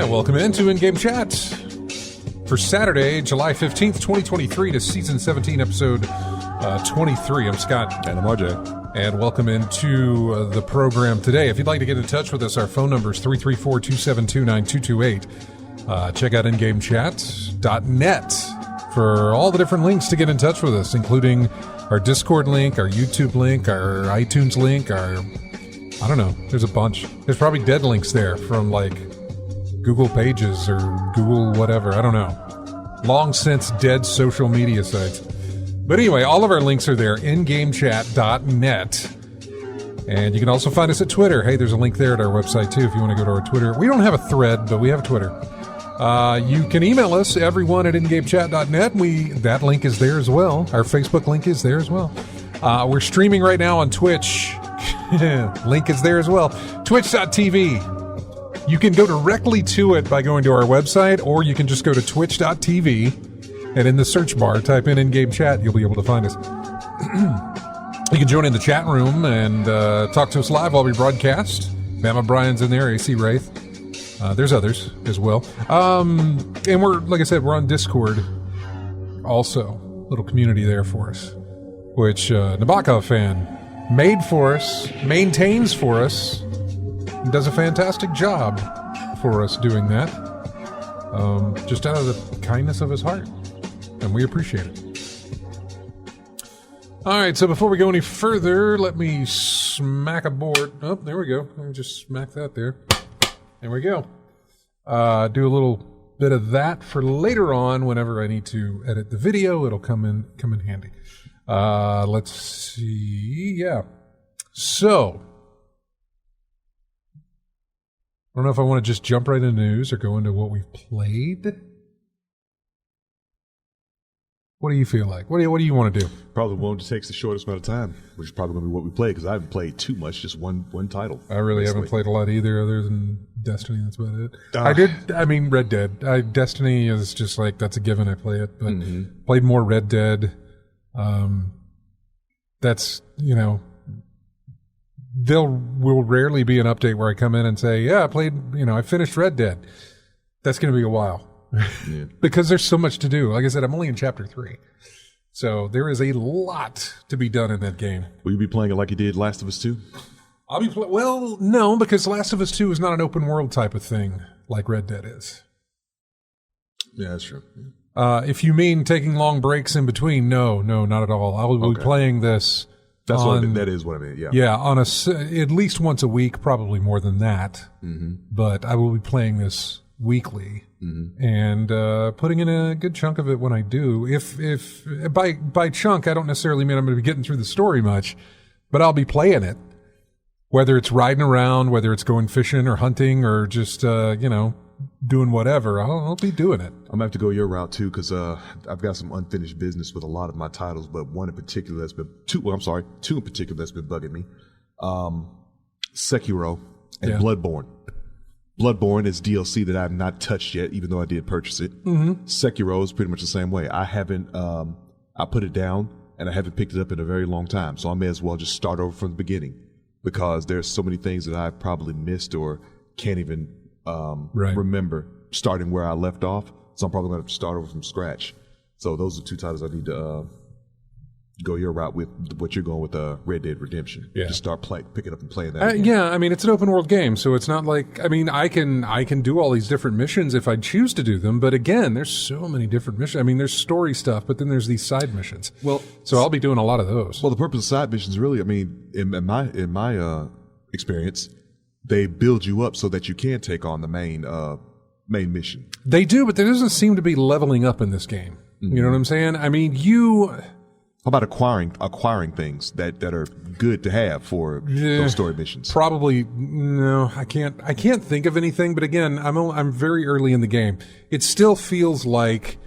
And welcome into In-Game Chat for Saturday, July 15th, 2023 to Season 17, Episode 23. I'm Scott. And I'm RJ. And welcome into the program today. If you'd like to get in touch with us, our phone number is 334-272-9228. Check out InGameChat.net for all the different links to get in touch with us, including our Discord link, our YouTube link, our iTunes link, I don't know, there's a bunch. There's probably dead links there from like Google Pages or Google whatever, I don't know. Long since dead social media sites. But anyway, all of our links are there, InGameChat.net. And you can also find us at Twitter. Hey, there's a link there at our website too if you want to go to our Twitter. We don't have a thread, but we have a Twitter. You can email us, everyone, at InGameChat.net. That link is there as well. Our Facebook link is there as well. We're streaming right now on Twitch. Link is there as well. Twitch.tv. You can go directly to it by going to our website, or you can just go to Twitch.tv, and in the search bar, type in In-Game Chat. You'll be able to find us. You can join in the chat room and talk to us live while we broadcast. Bama Brian's in there, AC Wraith. There's others as well. And we're, like I said, we're on Discord also. Little community there for us, which Nabokov fan made for us, maintains for us, and does a fantastic job for us doing that. Just out of the kindness of his heart. And we appreciate it. All right, so before we go any further, let me smack a board. Oh, there we go. Let me just smack that there. There we go. Do a little bit of that for later on. Whenever I need to edit the video, it'll come in handy. Let's see. Yeah. So, I don't know if I want to just jump right into news or go into what we've played. What do you feel like? What do you want to do? Probably one that takes the shortest amount of time, which is probably going to be what we play, because I haven't played too much, just one title. I really haven't played a lot either, other than Destiny. That's about it. Red Dead. Destiny is just like, that's a given, I play it, but played more Red Dead. That's, will rarely be an update where I come in and say, yeah, I finished Red Dead. That's going to be a while. Yeah. Because there's so much to do. Like I said, I'm only in chapter 3. So there is a lot to be done in that game. Will you be playing it like you did Last of Us 2? Well, no, because Last of Us 2 is not an open world type of thing like Red Dead is. Yeah, that's true. If you mean taking long breaks in between, no, not at all. I will be playing this. That is what I mean, yeah. Yeah, on at least once a week, probably more than that. Mm-hmm. But I will be playing this weekly and putting in a good chunk of it when I do. If by chunk, I don't necessarily mean I'm going to be getting through the story much, but I'll be playing it. Whether it's riding around, whether it's going fishing or hunting or just, doing whatever, I'll be doing it. I'm going to have to go your route too, because I've got some unfinished business with a lot of my titles, but two in particular that's been bugging me. Sekiro and Bloodborne. Bloodborne is DLC that I have not touched yet, even though I did purchase it. Mm-hmm. Sekiro is pretty much the same way. I haven't, I put it down and I haven't picked it up in a very long time, so I may as well just start over from the beginning, because there's so many things that I've probably missed or can't even remember starting where I left off. So I'm probably going to start over from scratch. So those are two titles I need to go your route with, what you're going with Red Dead Redemption. Yeah. Just start picking up and playing that. It's an open world game, so it's not like, I can do all these different missions if I choose to do them, but again, there's so many different missions. There's story stuff, but then there's these side missions. So I'll be doing a lot of those. Well, the purpose of side missions really, in my experience, they build you up so that you can take on the main mission. They do, but there doesn't seem to be leveling up in this game. Mm-hmm. You know what I'm saying? How about acquiring things that are good to have for those story missions? Probably no. I can't think of anything. But again, I'm very early in the game. It still feels like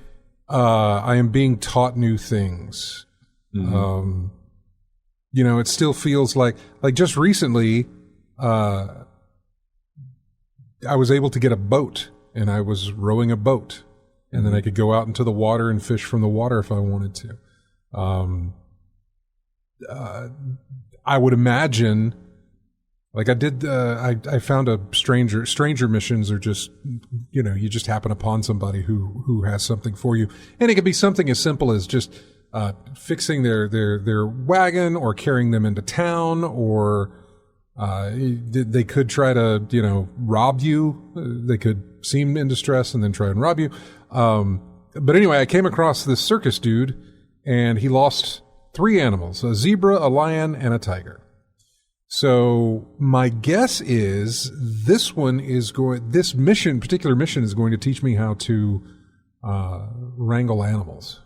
I am being taught new things. Mm-hmm. It still feels like just recently, I was able to get a boat, and I was rowing a boat, and then I could go out into the water and fish from the water if I wanted to. I would imagine Like I did, I found a stranger missions are just, you just happen upon somebody who has something for you. And it could be something as simple as just, fixing their wagon or carrying them into town, or, they could try to, rob you. They could seem in distress and then try and rob you. But anyway, I came across this circus dude and he lost 3 animals, a zebra, a lion, and a tiger. So my guess is this particular mission is going to teach me how to wrangle animals.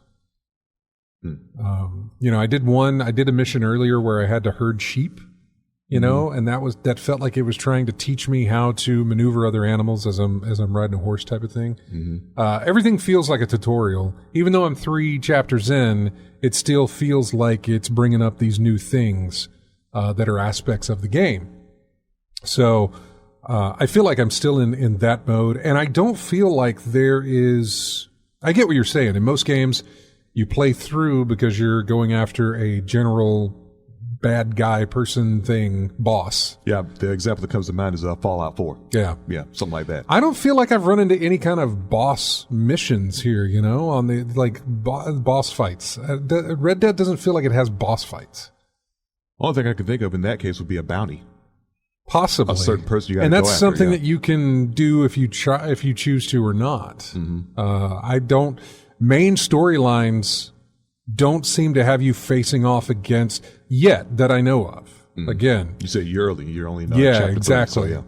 I did a mission earlier where I had to herd sheep, and that felt like it was trying to teach me how to maneuver other animals as I'm riding a horse type of thing. Everything feels like a tutorial. Even though I'm 3 chapters in, it still feels like it's bringing up these new things that are aspects of the game. So I feel like I'm still in that mode, and I don't feel like there is... I get what you're saying. In most games, you play through because you're going after a general bad guy person thing boss. Yeah, the example that comes to mind is Fallout 4. Yeah, something like that. I don't feel like I've run into any kind of boss missions here, on the boss fights. Red Dead doesn't feel like it has boss fights. Only thing I could think of in that case would be a bounty. Possibly. A certain person you got to go after. And that's something yeah. that you can do if you choose to or not. Main storylines don't seem to have you facing off against yet that I know of. Again. You say you're only in yeah, chapter exactly. 3, so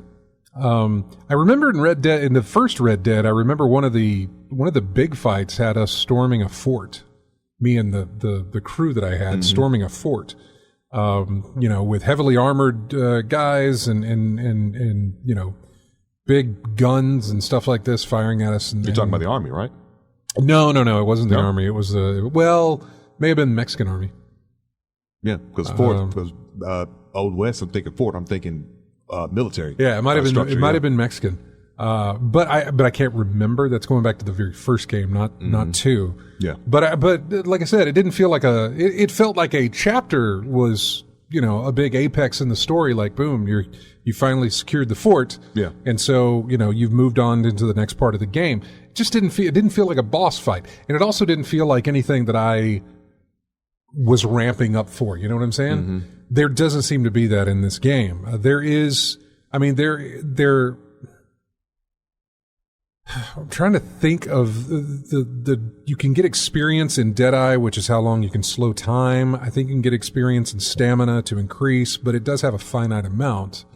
yeah. I remember in the first Red Dead, I remember one of the big fights had us storming a fort. Me and the crew that I had storming a fort. With heavily armored guys and big guns and stuff like this firing at us. You're talking about the army, right? No, it wasn't the army. It was may have been the Mexican army. Yeah, because Fort, because Old West, I'm thinking Fort, I'm thinking military. Yeah, it might have been. It might have been Mexican. But I can't remember. That's going back to the very first game, not 2. Yeah. But like I said, it didn't feel like it felt like a chapter was, a big apex in the story. Like, boom, you finally secured the fort. Yeah. And so, you've moved on into the next part of the game. It just didn't feel like a boss fight. And it also didn't feel like anything that I was ramping up for. You know what I'm saying? There doesn't seem to be that in this game. There is, there I'm trying to think of you can get experience in Deadeye, which is how long you can slow time. I think you can get experience in stamina to increase, but it does have a finite amount.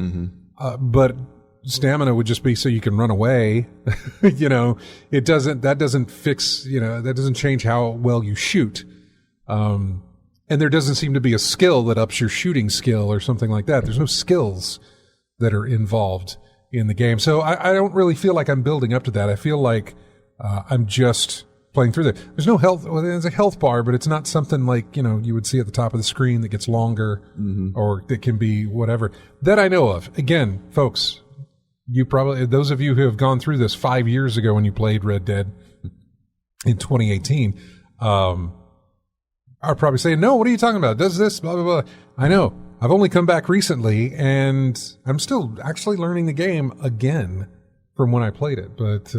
But stamina would just be so you can run away. That doesn't change how well you shoot. And there doesn't seem to be a skill that ups your shooting skill or something like that. There's no skills that are involved in the game. So I don't really feel like I'm building up to that. I feel like I'm just playing through that. There's no health. Well, there's a health bar, but it's not something like, you would see at the top of the screen that gets longer or that can be whatever. That I know of. Again, folks, those of you who have gone through this 5 years ago when you played Red Dead in 2018, are probably saying, no, what are you talking about? Does this, blah, blah, blah. I know. I've only come back recently, and I'm still actually learning the game again from when I played it. But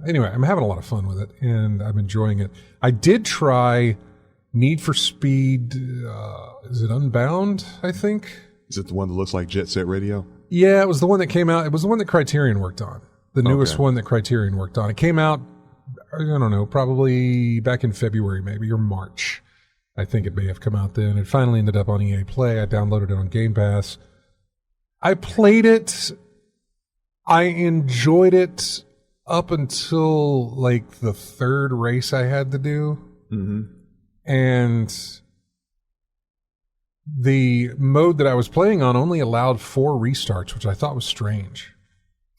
anyway, I'm having a lot of fun with it, and I'm enjoying it. I did try Need for Speed, is it Unbound, I think? Is it the one that looks like Jet Set Radio? Yeah, it was the one that came out. It was the one that Criterion worked on. The newest one that Criterion worked on. It came out, I don't know, probably back in February maybe, or March. I think it may have come out then. It finally ended up on EA Play. I downloaded it on Gamepass. I played it. I enjoyed it up until like the 3rd race I had to do. And the mode that I was playing on only allowed 4 restarts, which I thought was strange.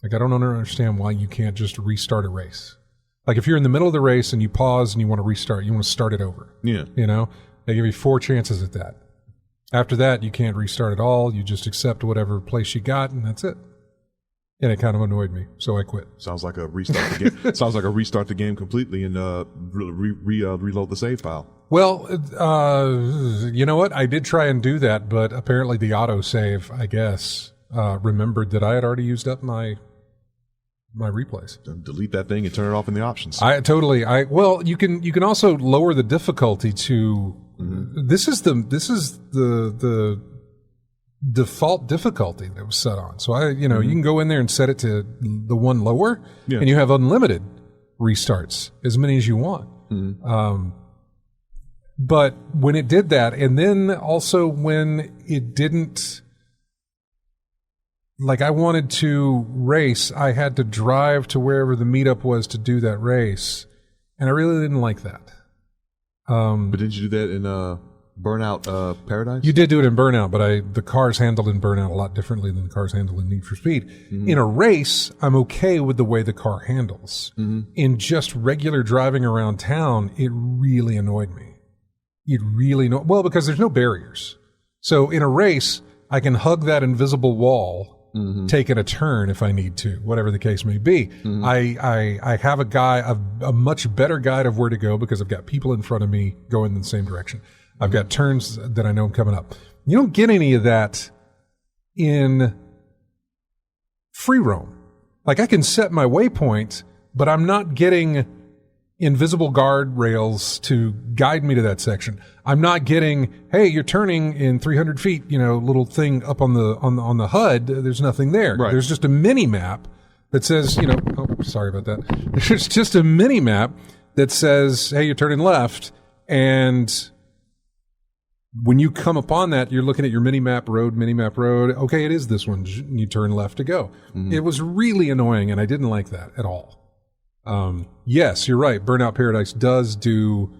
Like, I don't understand why you can't just restart a race. Like, if you're in the middle of the race and you pause and you want to restart, you want to start it over. Yeah. They give you 4 chances at that. After that, you can't restart at all. You just accept whatever place you got, and that's it. And it kind of annoyed me, so I quit. Sounds like a restart the game. Sounds like a restart the game completely and reload the save file. Well, you know what? I did try and do that, but apparently the autosave, I guess, remembered that I had already used up my replays. Delete that thing and turn it off in the options. Well, you can also lower the difficulty to. Mm-hmm. This is the default difficulty that was set on. So you can go in there and set it to the one lower, and you have unlimited restarts, as many as you want. Mm-hmm. But when it did that, and then also when it didn't, like I wanted to race, I had to drive to wherever the meetup was to do that race, and I really didn't like that. But didn't you do that in Burnout Paradise? You did do it in Burnout, but the cars handled in Burnout a lot differently than the cars handle in Need for Speed. Mm-hmm. In a race, I'm okay with the way the car handles. Mm-hmm. In just regular driving around town, it really annoyed me. Because there's no barriers. So in a race, I can hug that invisible wall, mm-hmm. taking a turn if I need to, whatever the case may be. Mm-hmm. I have a much better guide of where to go because I've got people in front of me going in the same direction. I've got turns that I know I'm coming up. You don't get any of that in free roam. Like I can set my waypoint, but I'm not getting invisible guardrails to guide me to that section. I'm not getting, hey, you're turning in 300 feet, little thing up on the HUD. There's nothing there. Right. There's just a mini map that says, sorry about that. There's just a mini map that says, hey, you're turning left. And when you come upon that, you're looking at your mini map road. Okay, it is this one. You turn left to go. Mm-hmm. It was really annoying, and I didn't like that at all. Yes, you're right. Burnout Paradise does do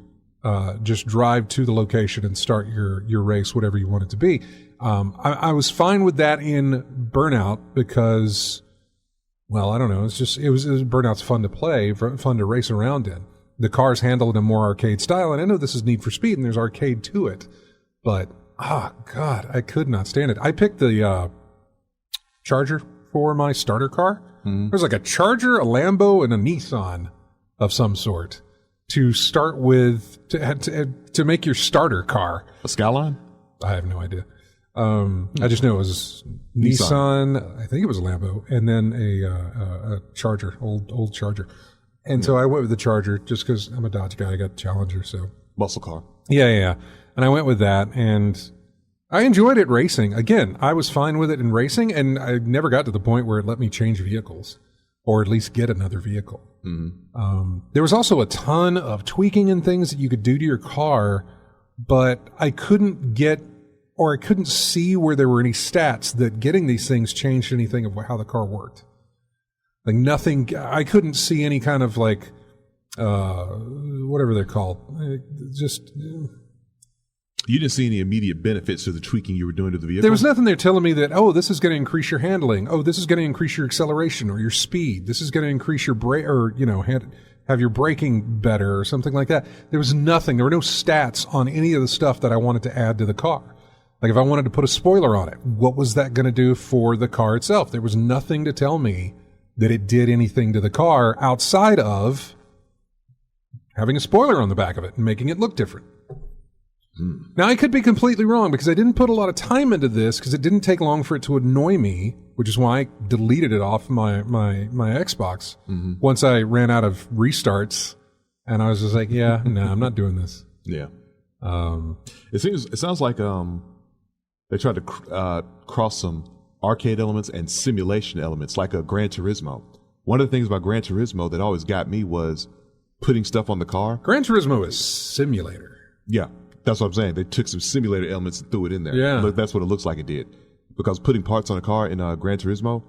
just drive to the location and start your race, whatever you want it to be. I was fine with that in Burnout because, well, I don't know. It was Burnout's fun to play, fun to race around in. The cars handle it in a more arcade style, and I know this is Need for Speed, and there's arcade to it. But, God, I could not stand it. I picked the Charger for my starter car. Mm-hmm. There's like a Charger, a Lambo, and a Nissan of some sort to start with, to make your starter car. A Skyline? I have no idea. I just know it was Nissan. I think it was a Lambo, and then a Charger, old Charger. And so I went with the Charger just because I'm a Dodge guy. I got the Challenger, so. Muscle car. Yeah. And I went with that, and I enjoyed it racing. Again, I was fine with it in racing, and I never got to the point where it let me change vehicles, or at least get another vehicle. Mm-hmm. There was also a ton of tweaking and things that you could do to your car, but I couldn't see where there were any stats that getting these things changed anything of how the car worked. Like nothing, I couldn't see any kind of like, whatever they're called. You didn't see any immediate benefits to the tweaking you were doing to the vehicle? There was nothing there telling me that, this is going to increase your handling. This is going to increase your acceleration or your speed. This is going to increase your brake or, have your braking better or something like that. There was nothing. There were no stats on any of the stuff that I wanted to add to the car. Like if I wanted to put a spoiler on it, what was that going to do for the car itself? There was nothing to tell me that it did anything to the car outside of having a spoiler on the back of it and making it look different. Now, I could be completely wrong because I didn't put a lot of time into this because it didn't take long for it to annoy me, which is why I deleted it off my Xbox once I ran out of restarts. And I was just like, I'm not doing this. Yeah. It sounds like they tried to cross some arcade elements and simulation elements like a Gran Turismo. One of the things about Gran Turismo that always got me was putting stuff on the car. Gran Turismo is simulator. Yeah. That's what I'm saying. They took some simulator elements and threw it in there. Yeah. Look, that's what it looks like it did. Because putting parts on a car in Gran Turismo,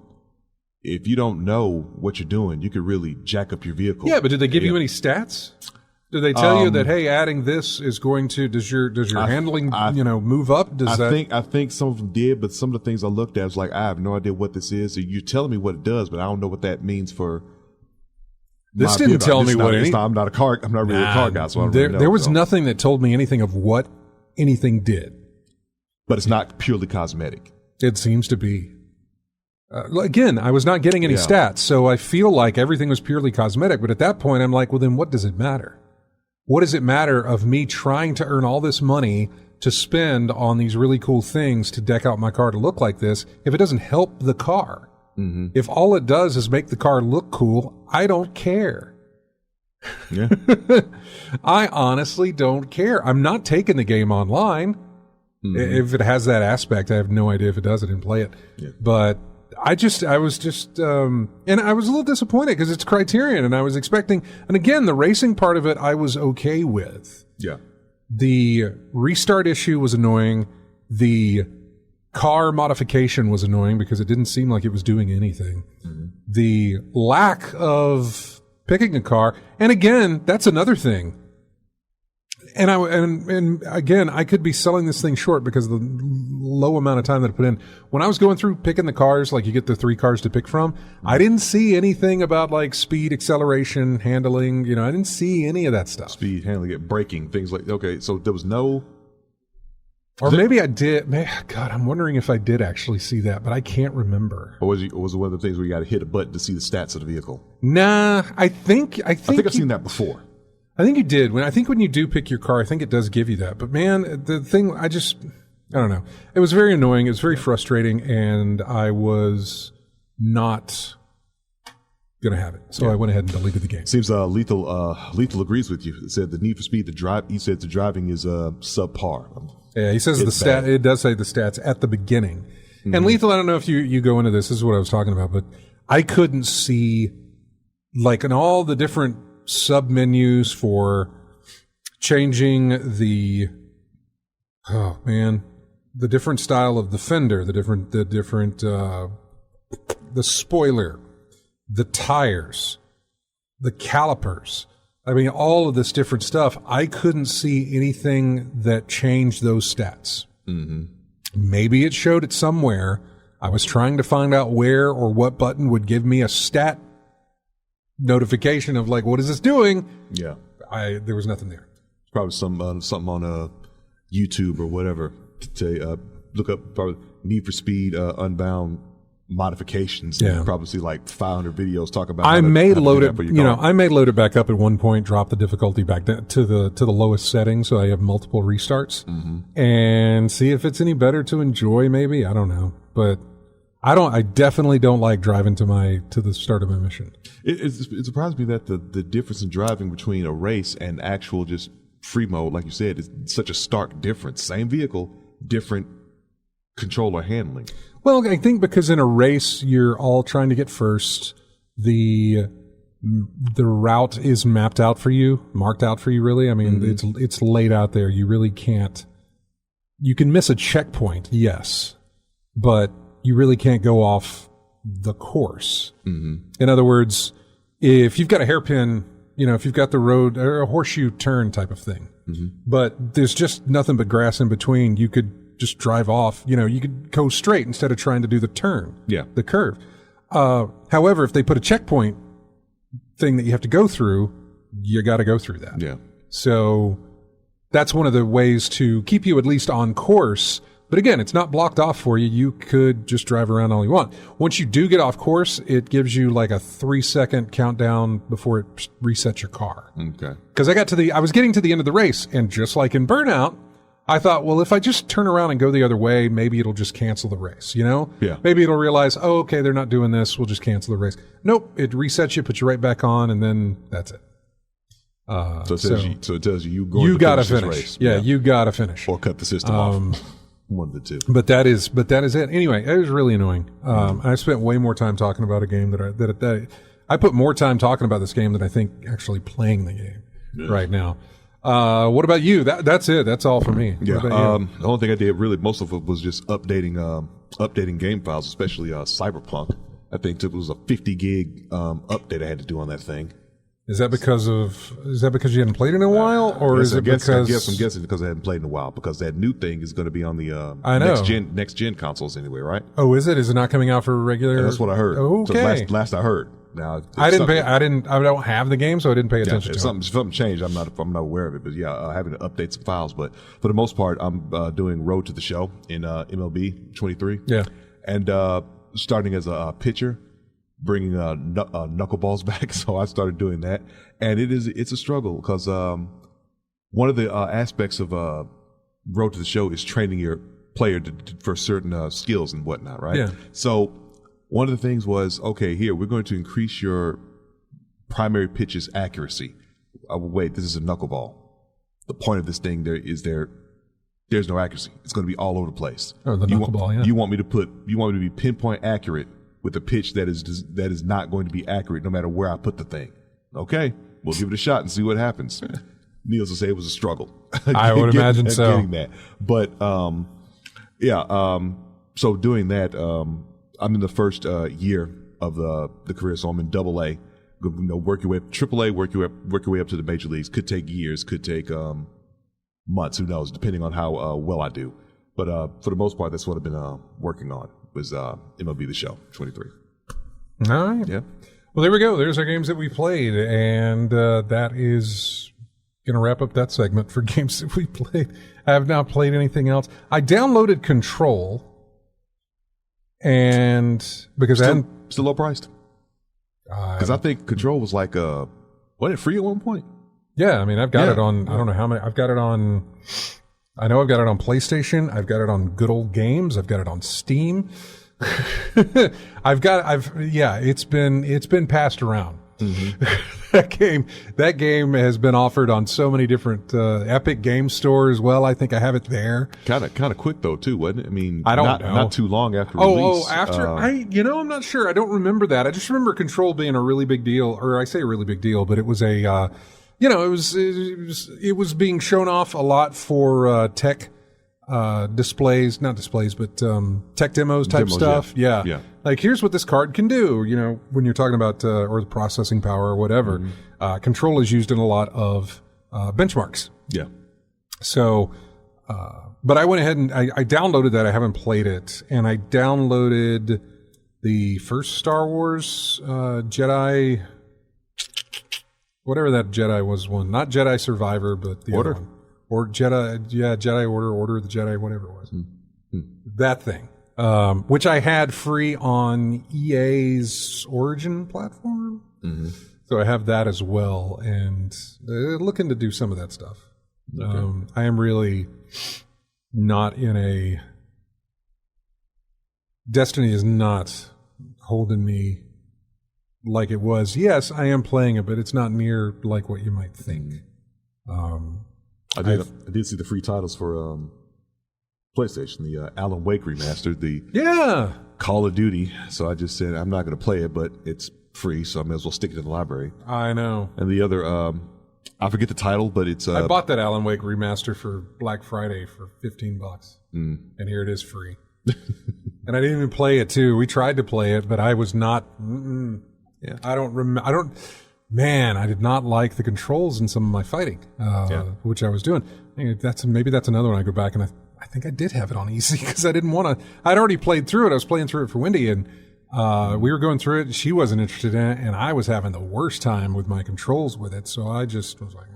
if you don't know what you're doing, you could really jack up your vehicle. Yeah, but did they give you any stats? Did they tell you that, hey, adding this is going to, does your handling, move up? I think some of them did, but some of the things I looked at was like, I have no idea what this is. So you're telling me what it does, but I don't know what that means for. This didn't tell me what anything. I'm not really a car guy, so I don't really know. There was nothing that told me anything of what anything did. But it's not purely cosmetic. It seems to be. Again, I was not getting any stats, so I feel like everything was purely cosmetic. But at that point, I'm like, well, then what does it matter? What does it matter of me trying to earn all this money to spend on these really cool things to deck out my car to look like this if it doesn't help the car. Mm-hmm. If all it does is make the car look cool, I don't care. Yeah. I honestly don't care. I'm not taking the game online. Mm-hmm. If it has that aspect, I have no idea if it does. I didn't play it. Yeah. But I was just, and I was a little disappointed because it's Criterion and I was expecting, and again, the racing part of it I was okay with. Yeah. The restart issue was annoying. The car modification was annoying because it didn't seem like it was doing anything. Mm-hmm. The lack of picking a car, and again, that's another thing. And again, I could be selling this thing short because of the low amount of time that I put in. When I was going through picking the cars, like you get the 3 cars to pick from, mm-hmm. I didn't see anything about like speed, acceleration, handling. I didn't see any of that stuff. Speed, handling, braking, things like. Okay, so there was no. Or maybe I did. God, I'm wondering if I did actually see that, but I can't remember. Or was it one of the things where you got to hit a button to see the stats of the vehicle? Nah, I think I've seen that before. I think you did. When you do pick your car, I think it does give you that. But man, the thing, I don't know. It was very annoying. It was very frustrating, and I was not going to have it. So I went ahead and deleted the game. Seems Lethal agrees with you. It said the Need for Speed, he said the driving is subpar. Yeah, he says it does say the stats at the beginning. Mm-hmm. And Lethal, I don't know if you go into this. This is what I was talking about, but I couldn't see, like, in all the different sub-menus for changing the different style of the fender, the spoiler, the tires, the calipers. I mean, all of this different stuff. I couldn't see anything that changed those stats. Mm-hmm. Maybe it showed it somewhere. I was trying to find out where or what button would give me a stat notification of like, what is this doing? Yeah. There was nothing there. Probably something on YouTube or whatever to look up probably Need for Speed Unbound modifications. Yeah. You probably see like 500 videos talk about. I may load it back up at one point, drop the difficulty back to the lowest setting, so I have multiple restarts, mm-hmm. and see if it's any better to enjoy. Maybe, I don't know, but I definitely don't like driving to the start of my mission. It surprised me that the difference in driving between a race and actual just free mode, like you said, is such a stark difference. Same vehicle, different controller handling. Well, I think because in a race, you're all trying to get first. The route is marked out for you, really. I mean, mm-hmm. it's laid out there. You really can't. You can miss a checkpoint, yes, but you really can't go off the course. Mm-hmm. In other words, if you've got a hairpin, if you've got the road or a horseshoe turn type of thing, mm-hmm. but there's just nothing but grass in between, you could just drive off. You could go straight instead of trying to do the turn, the curve. However, if they put a checkpoint thing that you have to go through, you got to go through that. Yeah. So that's one of the ways to keep you at least on course. But again, it's not blocked off for you. You could just drive around all you want. Once you do get off course, it gives you like a 3-second countdown before it resets your car. Okay. Because I was getting to the end of the race, and just like in Burnout, I thought, well, if I just turn around and go the other way, maybe it'll just cancel the race, Yeah. Maybe it'll realize, oh, okay, they're not doing this. We'll just cancel the race. Nope. It resets you, puts you right back on, and then that's it. So it tells you going you to gotta finish finish. This race. Yeah, you gotta finish. Or cut the system off. One of the two. But that is it. Anyway, it was really annoying. I spent way more time talking about a game that I put more time talking about this game than I think actually playing the game right now. What about you? That's it. That's all for me. Yeah. The only thing I did really, most of it was just updating game files, especially Cyberpunk. I think it was a 50 gig update I had to do on that thing. Is that because you hadn't played it in a while, or is it because? I guess I'm guessing because I hadn't played in a while. Because that new thing is going to be on the next gen consoles anyway, right? Oh, is it? Is it not coming out for regular? Yeah, that's what I heard. Okay. So last I heard. Now I don't have the game, so I didn't pay attention to it. Something changed. I'm not aware of it, but having to update some files. But for the most part, I'm doing Road to the Show in MLB 23. Yeah, and starting as a pitcher, bringing knuckleballs back. So I started doing that, and it's a struggle because one of the aspects of road to the show is training your player for certain skills and whatnot, right? Yeah. So one of the things was, okay, here, we're going to increase your primary pitch's accuracy. Wait, this is a knuckleball. The point of this thing there's no accuracy. It's going to be all over the place. Oh, the knuckleball, yeah. You want me to be pinpoint accurate with a pitch that is not going to be accurate no matter where I put the thing. Okay, we'll give it a shot and see what happens. Needless to say, it was a struggle. I would imagine so. Getting that. But, so doing that, I'm in the first year of the career, so I'm in AA. Work your way up, AAA, work your way up to the major leagues. Could take years, could take months, who knows, depending on how well I do. But for the most part, that's what I've been working on, was MLB The Show 23. All right. Yeah. Well, there we go. There's our games that we played, and that is going to wrap up that segment for games that we played. I have not played anything else. I downloaded Control, and because still low priced. Because I think Control was like, wasn't it free at one point? Yeah, I mean, I've got it on, I don't know how many, I've got it on, I know I've got it on PlayStation, I've got it on Good Old Games, I've got it on Steam. It's been passed around. Mm-hmm. That game has been offered on so many different Epic Game Store as well. I think I have it there. Kind of quick though too, wasn't it? I mean, I don't know. Not too long after release. I'm not sure. I don't remember that. I just remember Control being a really big deal, or I say a really big deal, but it was it was being shown off a lot for tech not displays, but tech demos type stuff. Yeah. Like, here's what this card can do, when you're talking about, or the processing power or whatever. Mm-hmm. Control is used in a lot of benchmarks. Yeah. So, but I went ahead and I downloaded that. I haven't played it. And I downloaded the first Star Wars Jedi, whatever that Jedi was one. Not Jedi Survivor, but the Order. other one. Or Jedi Order of the Jedi, whatever it was. Mm-hmm. That thing. Which I had free on EA's Origin platform. Mm-hmm. So I have that as well, and looking to do some of that stuff. Okay. I am really not in a... Destiny is not holding me like it was. Yes, I am playing it, but it's not near like what you might think. I did see the free titles for PlayStation, the Alan Wake remastered, the Call of Duty. So I just said I'm not going to play it, but it's free, so I may as well stick it in the library. I know. And the other, I forget the title, but it's... I bought that Alan Wake remaster for Black Friday for $15, and here it is free. And I didn't even play it too. We tried to play it, but I was not. Yeah. Man, I did not like the controls in some of my fighting, which I was doing. Maybe that's another one I go back and I think I did have it on easy because I didn't want to. I'd already played through it. I was playing through it for Wendy, and we were going through it. She wasn't interested in it, and I was having the worst time with my controls with it. So I just was like,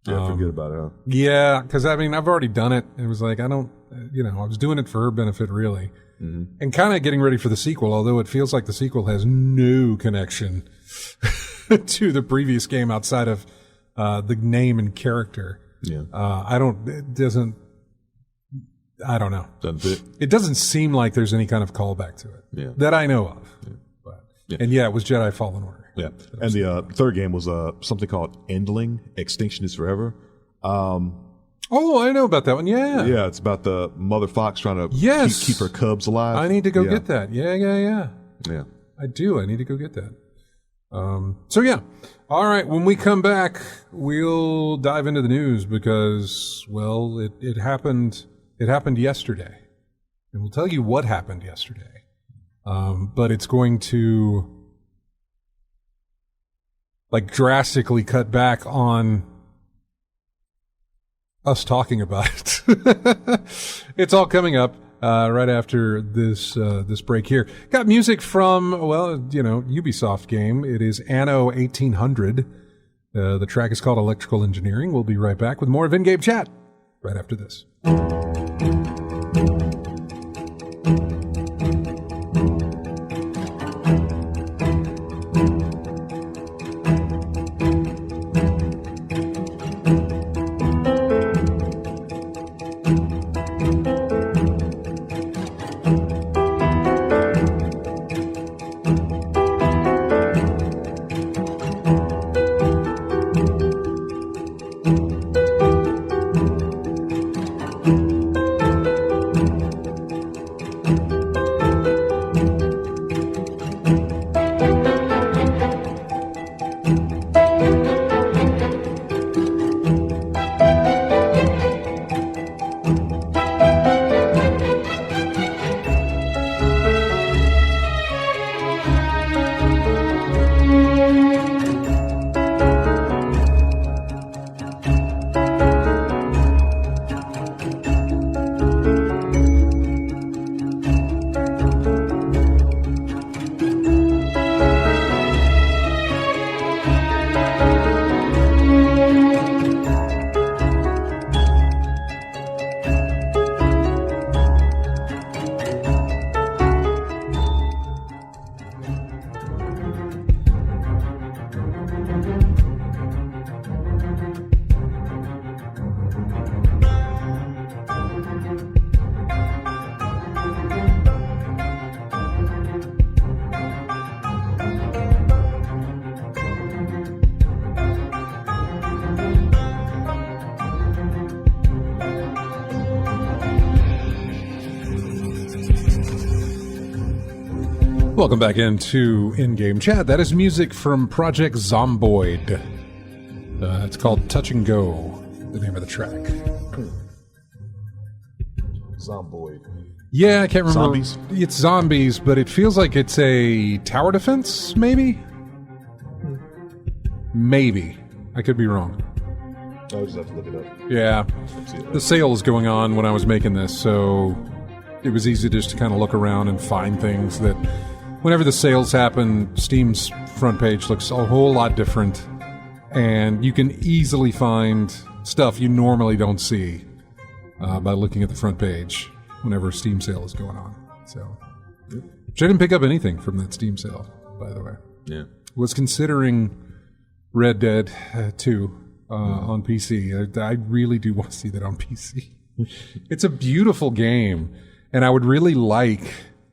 forget about it. Huh? Yeah, because I've already done it. It was like I was doing it for her benefit, really, and kind of getting ready for the sequel. Although it feels like the sequel has no connection to the previous game outside of the name and character. Yeah. I don't know. Doesn't fit. It doesn't seem like there's any kind of callback to it that I know of. Yeah. But, and it was Jedi Fallen Order. Yeah. And the third game was something called Endling, Extinction is Forever. Oh, I know about that one. Yeah. Yeah, it's about the mother fox trying to keep her cubs alive. I need to go get that. Yeah. Yeah. I do. I need to go get that. All right. When we come back, we'll dive into the news because, well, it happened. It happened yesterday, and we'll tell you what happened yesterday. But it's going to drastically cut back on us talking about it. It's all coming up. Right after this break here. Got music from, Ubisoft game. It is Anno 1800. The track is called Electrical Engineering. We'll be right back with more of In-Game Chat right after this. Welcome back into in-game chat. That is music from Project Zomboid. It's called Touch and Go, the name of the track. Zomboid. Yeah, I can't remember. Zombies? It's zombies, but it feels like it's a tower defense, maybe? Maybe. I could be wrong. I'll just have to look it up. Yeah. The sale was going on when I was making this, so it was easy just to kind of look around and find things that whenever the sales happen, Steam's front page looks a whole lot different, and you can easily find stuff you normally don't see by looking at the front page whenever a Steam sale is going on. So, which I didn't pick up anything from that Steam sale, by the way. Yeah. Was considering Red Dead 2 on PC. I really do want to see that on PC. It's a beautiful game, and I would really like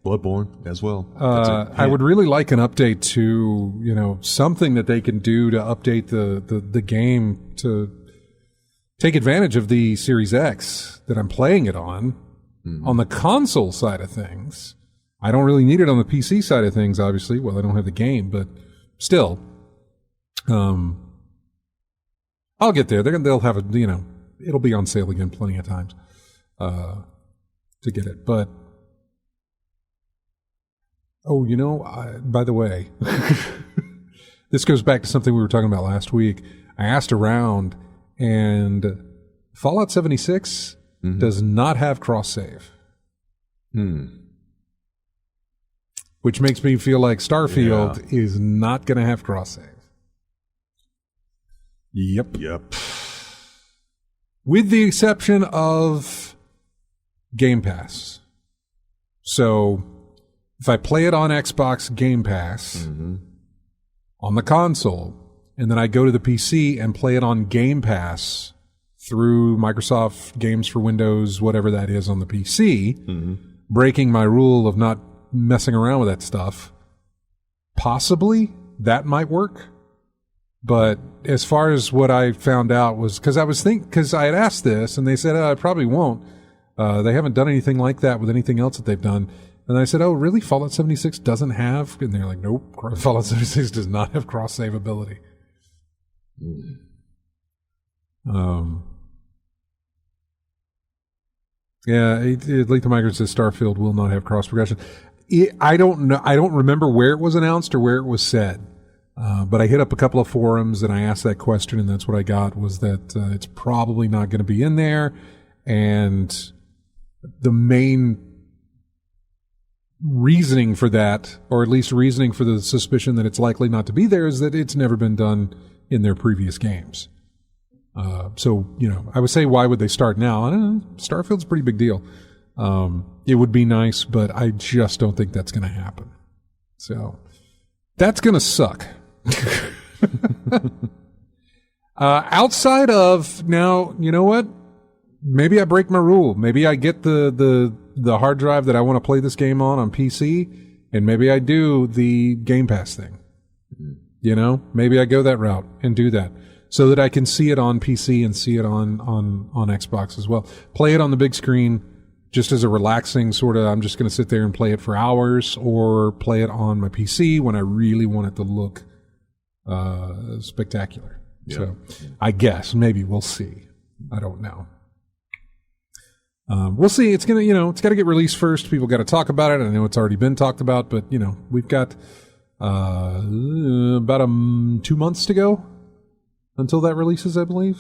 Bloodborne as well. I would really like an update to, something that they can do to update the game to take advantage of the Series X that I'm playing it on. On the console side of things, I don't really need it on the PC side of things, obviously. Well, I don't have the game, but still, I'll get there. They'll have it'll be on sale again plenty of times to get it. But by the way, this goes back to something we were talking about last week. I asked around, and Fallout 76 does not have cross-save. Which makes me feel like Starfield is not going to have cross-save. Yep. With the exception of Gamepass. So, if I play it on Xbox Game Pass on the console, and then I go to the PC and play it on Game Pass through Microsoft Games for Windows, whatever that is on the PC, breaking my rule of not messing around with that stuff, possibly that might work. But as far as what I found out was, because I had asked this, and they said, it probably won't. They haven't done anything like that with anything else that they've done. And I said, oh, really? Fallout 76 doesn't have? And they're like, nope, Fallout 76 does not have cross-save ability. Yeah, Lethal Migrant says Starfield will not have cross-progression. I don't know. I don't remember where it was announced or where it was said. But I hit up a couple of forums and I asked that question, and that's what I got, was that it's probably not going to be in there. And the main reasoning for that, or at least reasoning for the suspicion that it's likely not to be there, is that it's never been done in their previous games. So, I would say, why would they start now? I don't know. Starfield's a pretty big deal. It would be nice, but I just don't think that's going to happen. So, that's going to suck. Outside of, now, you know what? Maybe I break my rule. Maybe I get the hard drive that I want to play this game on PC, and maybe I do the Game Pass thing. Maybe I go that route and do that so that I can see it on PC and see it on Xbox as well. Play it on the big screen just as a relaxing sort of, I'm just going to sit there and play it for hours, or play it on my PC when I really want it to look spectacular. Yeah. So I guess maybe we'll see. I don't know. We'll see. It's gonna, it's got to get released first. People got to talk about it. I know it's already been talked about, but we've got about 2 months to go until that releases, I believe,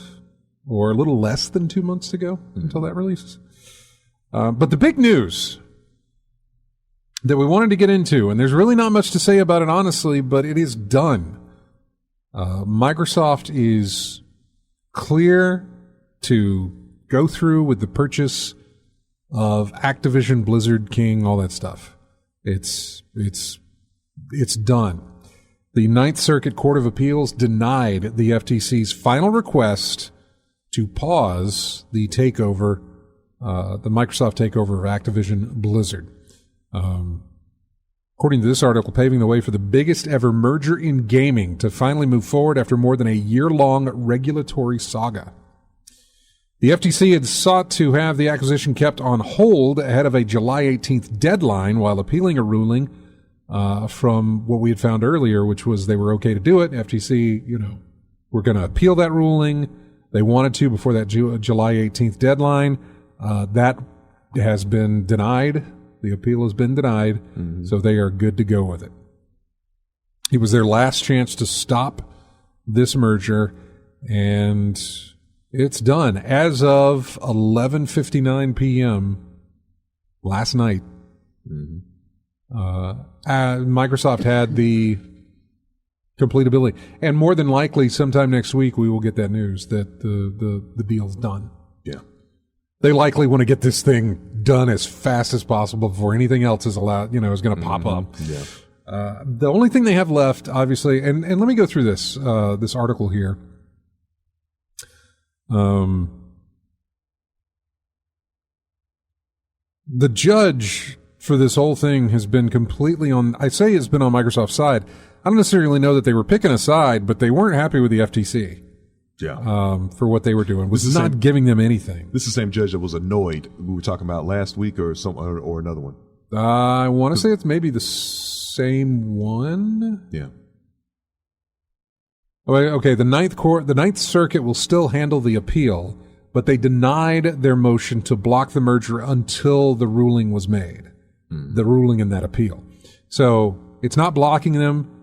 or a little less than 2 months to go until that releases. But the big news that we wanted to get into, and there's really not much to say about it, honestly, but it is done. Microsoft is clear to go through with the purchase of Activision, Blizzard, King, all that stuff. It's done. The Ninth Circuit Court of Appeals denied the FTC's final request to pause the takeover, the Microsoft takeover of Activision Blizzard. According to this article, paving the way for the biggest ever merger in gaming to finally move forward after more than a year-long regulatory saga. The FTC had sought to have the acquisition kept on hold ahead of a July 18th deadline while appealing a ruling from what we had found earlier, which was they were okay to do it. FTC, we're going to appeal that ruling. They wanted to before that July 18th deadline. That has been denied. The appeal has been denied, so they are good to go with it. It was their last chance to stop this merger, and it's done. As of 11:59 p.m. last night, Microsoft had the complete ability. And more than likely, sometime next week, we will get that news that the deal's done. Yeah. They likely want to get this thing done as fast as possible before anything else is allowed, is going to pop up. Yeah. The only thing they have left, obviously, and let me go through this article here. The judge for this whole thing has been completely has been on Microsoft's side. I don't necessarily know that they were picking a side, but they weren't happy with the FTC. Yeah. For what they were doing, was not giving them anything. This is the same judge that was annoyed we were talking about last week or another one. I want to say it's maybe the same one. Yeah. Okay, the Ninth Circuit will still handle the appeal, but they denied their motion to block the merger until the ruling was made. The ruling in that appeal. So it's not blocking them.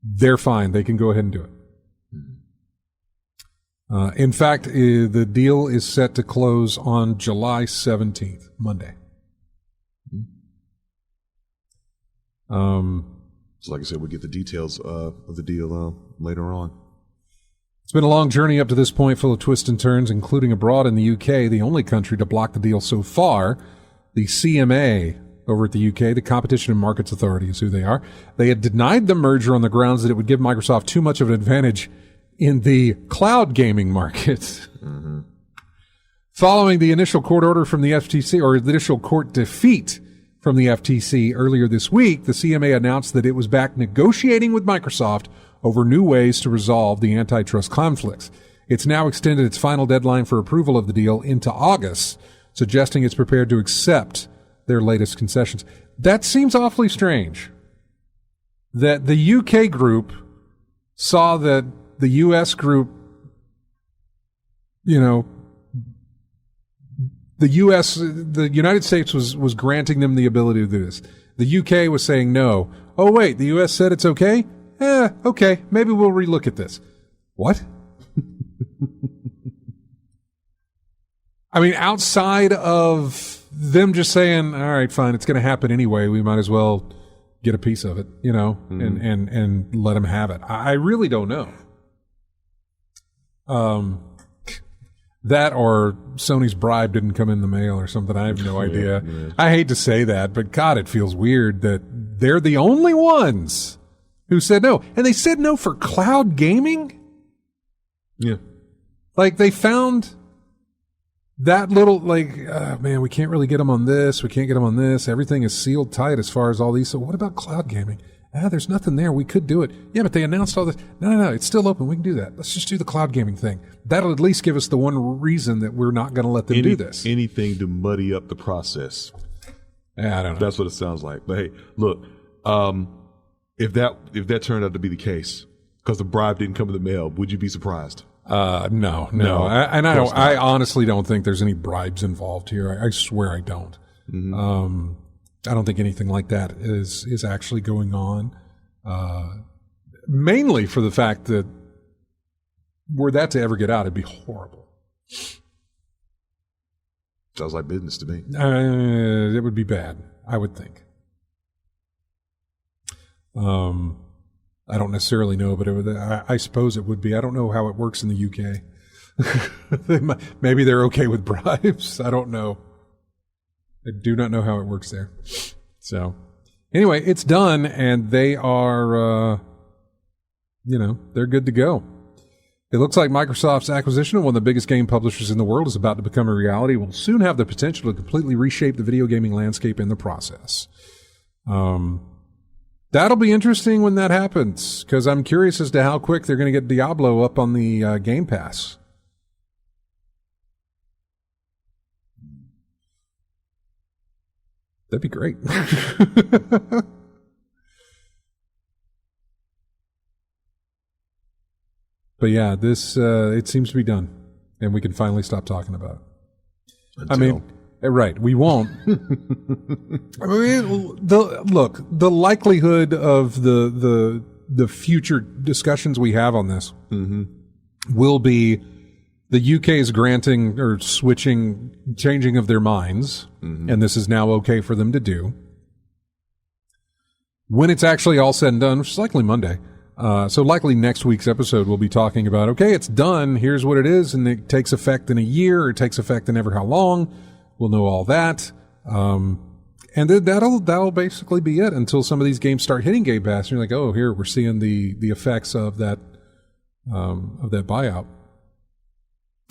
They're fine. They can go ahead and do it. In fact, the deal is set to close on July 17th, Monday. So like I said, we'll get the details of the deal later on. It's been a long journey up to this point, full of twists and turns, including abroad in the UK, the only country to block the deal so far. The CMA over at the UK, the Competition and Markets Authority is who they are. They had denied the merger on the grounds that it would give Microsoft too much of an advantage in the cloud gaming market. Following the initial court order from the FTC, or the initial court defeat from the FTC earlier this week, the CMA announced that it was back negotiating with Microsoft over new ways to resolve the antitrust conflicts. It's now extended its final deadline for approval of the deal into August, suggesting it's prepared to accept their latest concessions. That seems awfully strange. That the UK group saw that the US group, the United States was granting them the ability to do this. The UK was saying no. Oh, wait, the US said it's okay? Okay, maybe we'll relook at this. What? I mean, outside of them just saying, all right, fine, it's going to happen anyway, we might as well get a piece of it, and let them have it. I really don't know. That or Sony's bribe didn't come in the mail or something. I have no idea. Yeah. I hate to say that, but God, it feels weird that they're the only ones who said no. And they said no for cloud gaming? Yeah. Like, they found that little, man, we can't really get them on this. We can't get them on this. Everything is sealed tight as far as all these. So what about cloud gaming? There's nothing there. We could do it. Yeah, but they announced all this. No. It's still open. We can do that. Let's just do the cloud gaming thing. That'll at least give us the one reason that we're not going to let them do this. Anything to muddy up the process. Yeah, I don't know. That's what it sounds like. But hey, look, if that turned out to be the case, because the bribe didn't come in the mail, would you be surprised? No. I honestly don't think there's any bribes involved here. I swear I don't. Mm-hmm. I don't think anything like that is actually going on. Mainly for the fact that were that to ever get out, it'd be horrible. Sounds like business to me. It would be bad, I would think. I don't necessarily know, but I suppose it would be. I don't know how it works in the UK. Maybe they're okay with bribes. I don't know. I do not know how it works there. So, anyway, it's done, and they are, they're good to go. It looks like Microsoft's acquisition of one of the biggest game publishers in the world is about to become a reality. Will soon have the potential to completely reshape the video gaming landscape in the process. That'll be interesting when that happens, because I'm curious as to how quick they're going to get Diablo up on the Gamepass. That'd be great. But yeah, this it seems to be done, and we can finally stop talking about it. I mean, right? We won't. I mean, the likelihood of the future discussions we have on this will be the UK is granting or switching, changing of their minds, and this is now okay for them to do. When it's actually all said and done, which is likely Monday, so likely next week's episode we'll be talking about, okay, it's done, here's what it is, and it takes effect in a year, or it takes effect in ever how long. We'll know all that. And then that'll basically be it until some of these games start hitting Game Pass, and you're like, oh, here, we're seeing the effects of that buyout.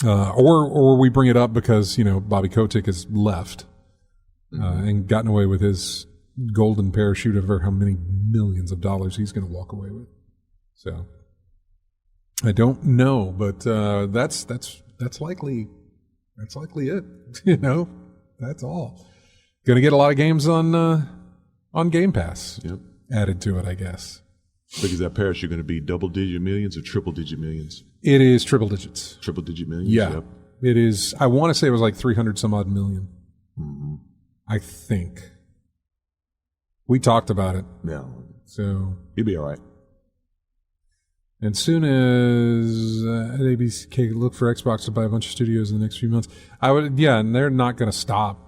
Or we bring it up because, Bobby Kotick has left and gotten away with his golden parachute over how many millions of dollars he's going to walk away with. So I don't know, but that's likely it. That's all. Going to get a lot of games on Game Pass added to it, I guess. So is that parachute going to be double-digit millions or triple-digit millions? It is triple digits. Triple-digit millions? Yeah. Yep. It is. I want to say it was like 300 some odd million. I think. We talked about it. Yeah. So. You'll be all right. And soon as ABC look for Xbox to buy a bunch of studios in the next few months, and they're not going to stop.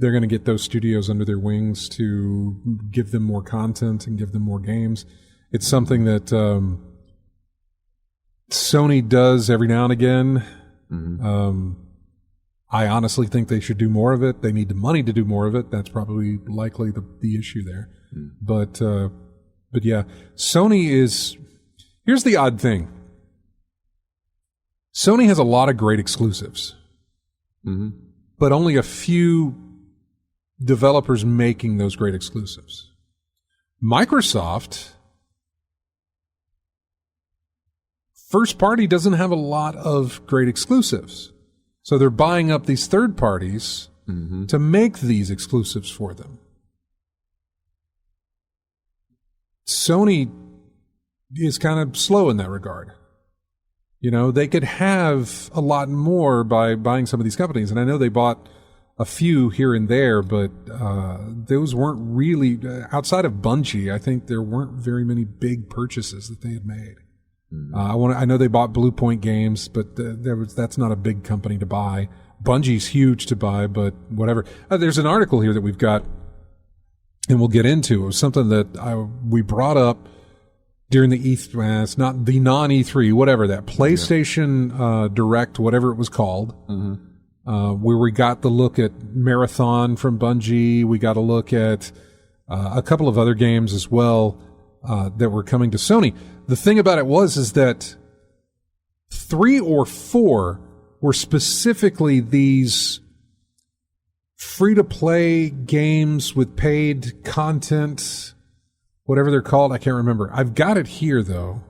They're going to get those studios under their wings to give them more content and give them more games. It's something that Sony does every now and again. I honestly think they should do more of it. They need the money to do more of it. That's probably likely the issue there. But yeah, Sony is... Here's the odd thing. Sony has a lot of great exclusives. But only a few developers making those great exclusives. Microsoft, first party, doesn't have a lot of great exclusives. So they're buying up these third parties to make these exclusives for them. Sony is kind of slow in that regard. They could have a lot more by buying some of these companies. And I know they bought a few here and there, but those weren't really, outside of Bungie, I think there weren't very many big purchases that they had made. I know they bought Blue Point Games, but that's not a big company to buy. Bungie's huge to buy, but whatever. There's an article here that we've got, and we'll get into. It was something that we brought up during the E3, it's not the non-E3, whatever, that PlayStation Direct, whatever it was called, where we got the look at Marathon from Bungie. We got a look at a couple of other games as well that were coming to Sony. The thing about it is that 3 or 4 were specifically these free-to-play games with paid content, whatever they're called. I can't remember. I've got it here, though.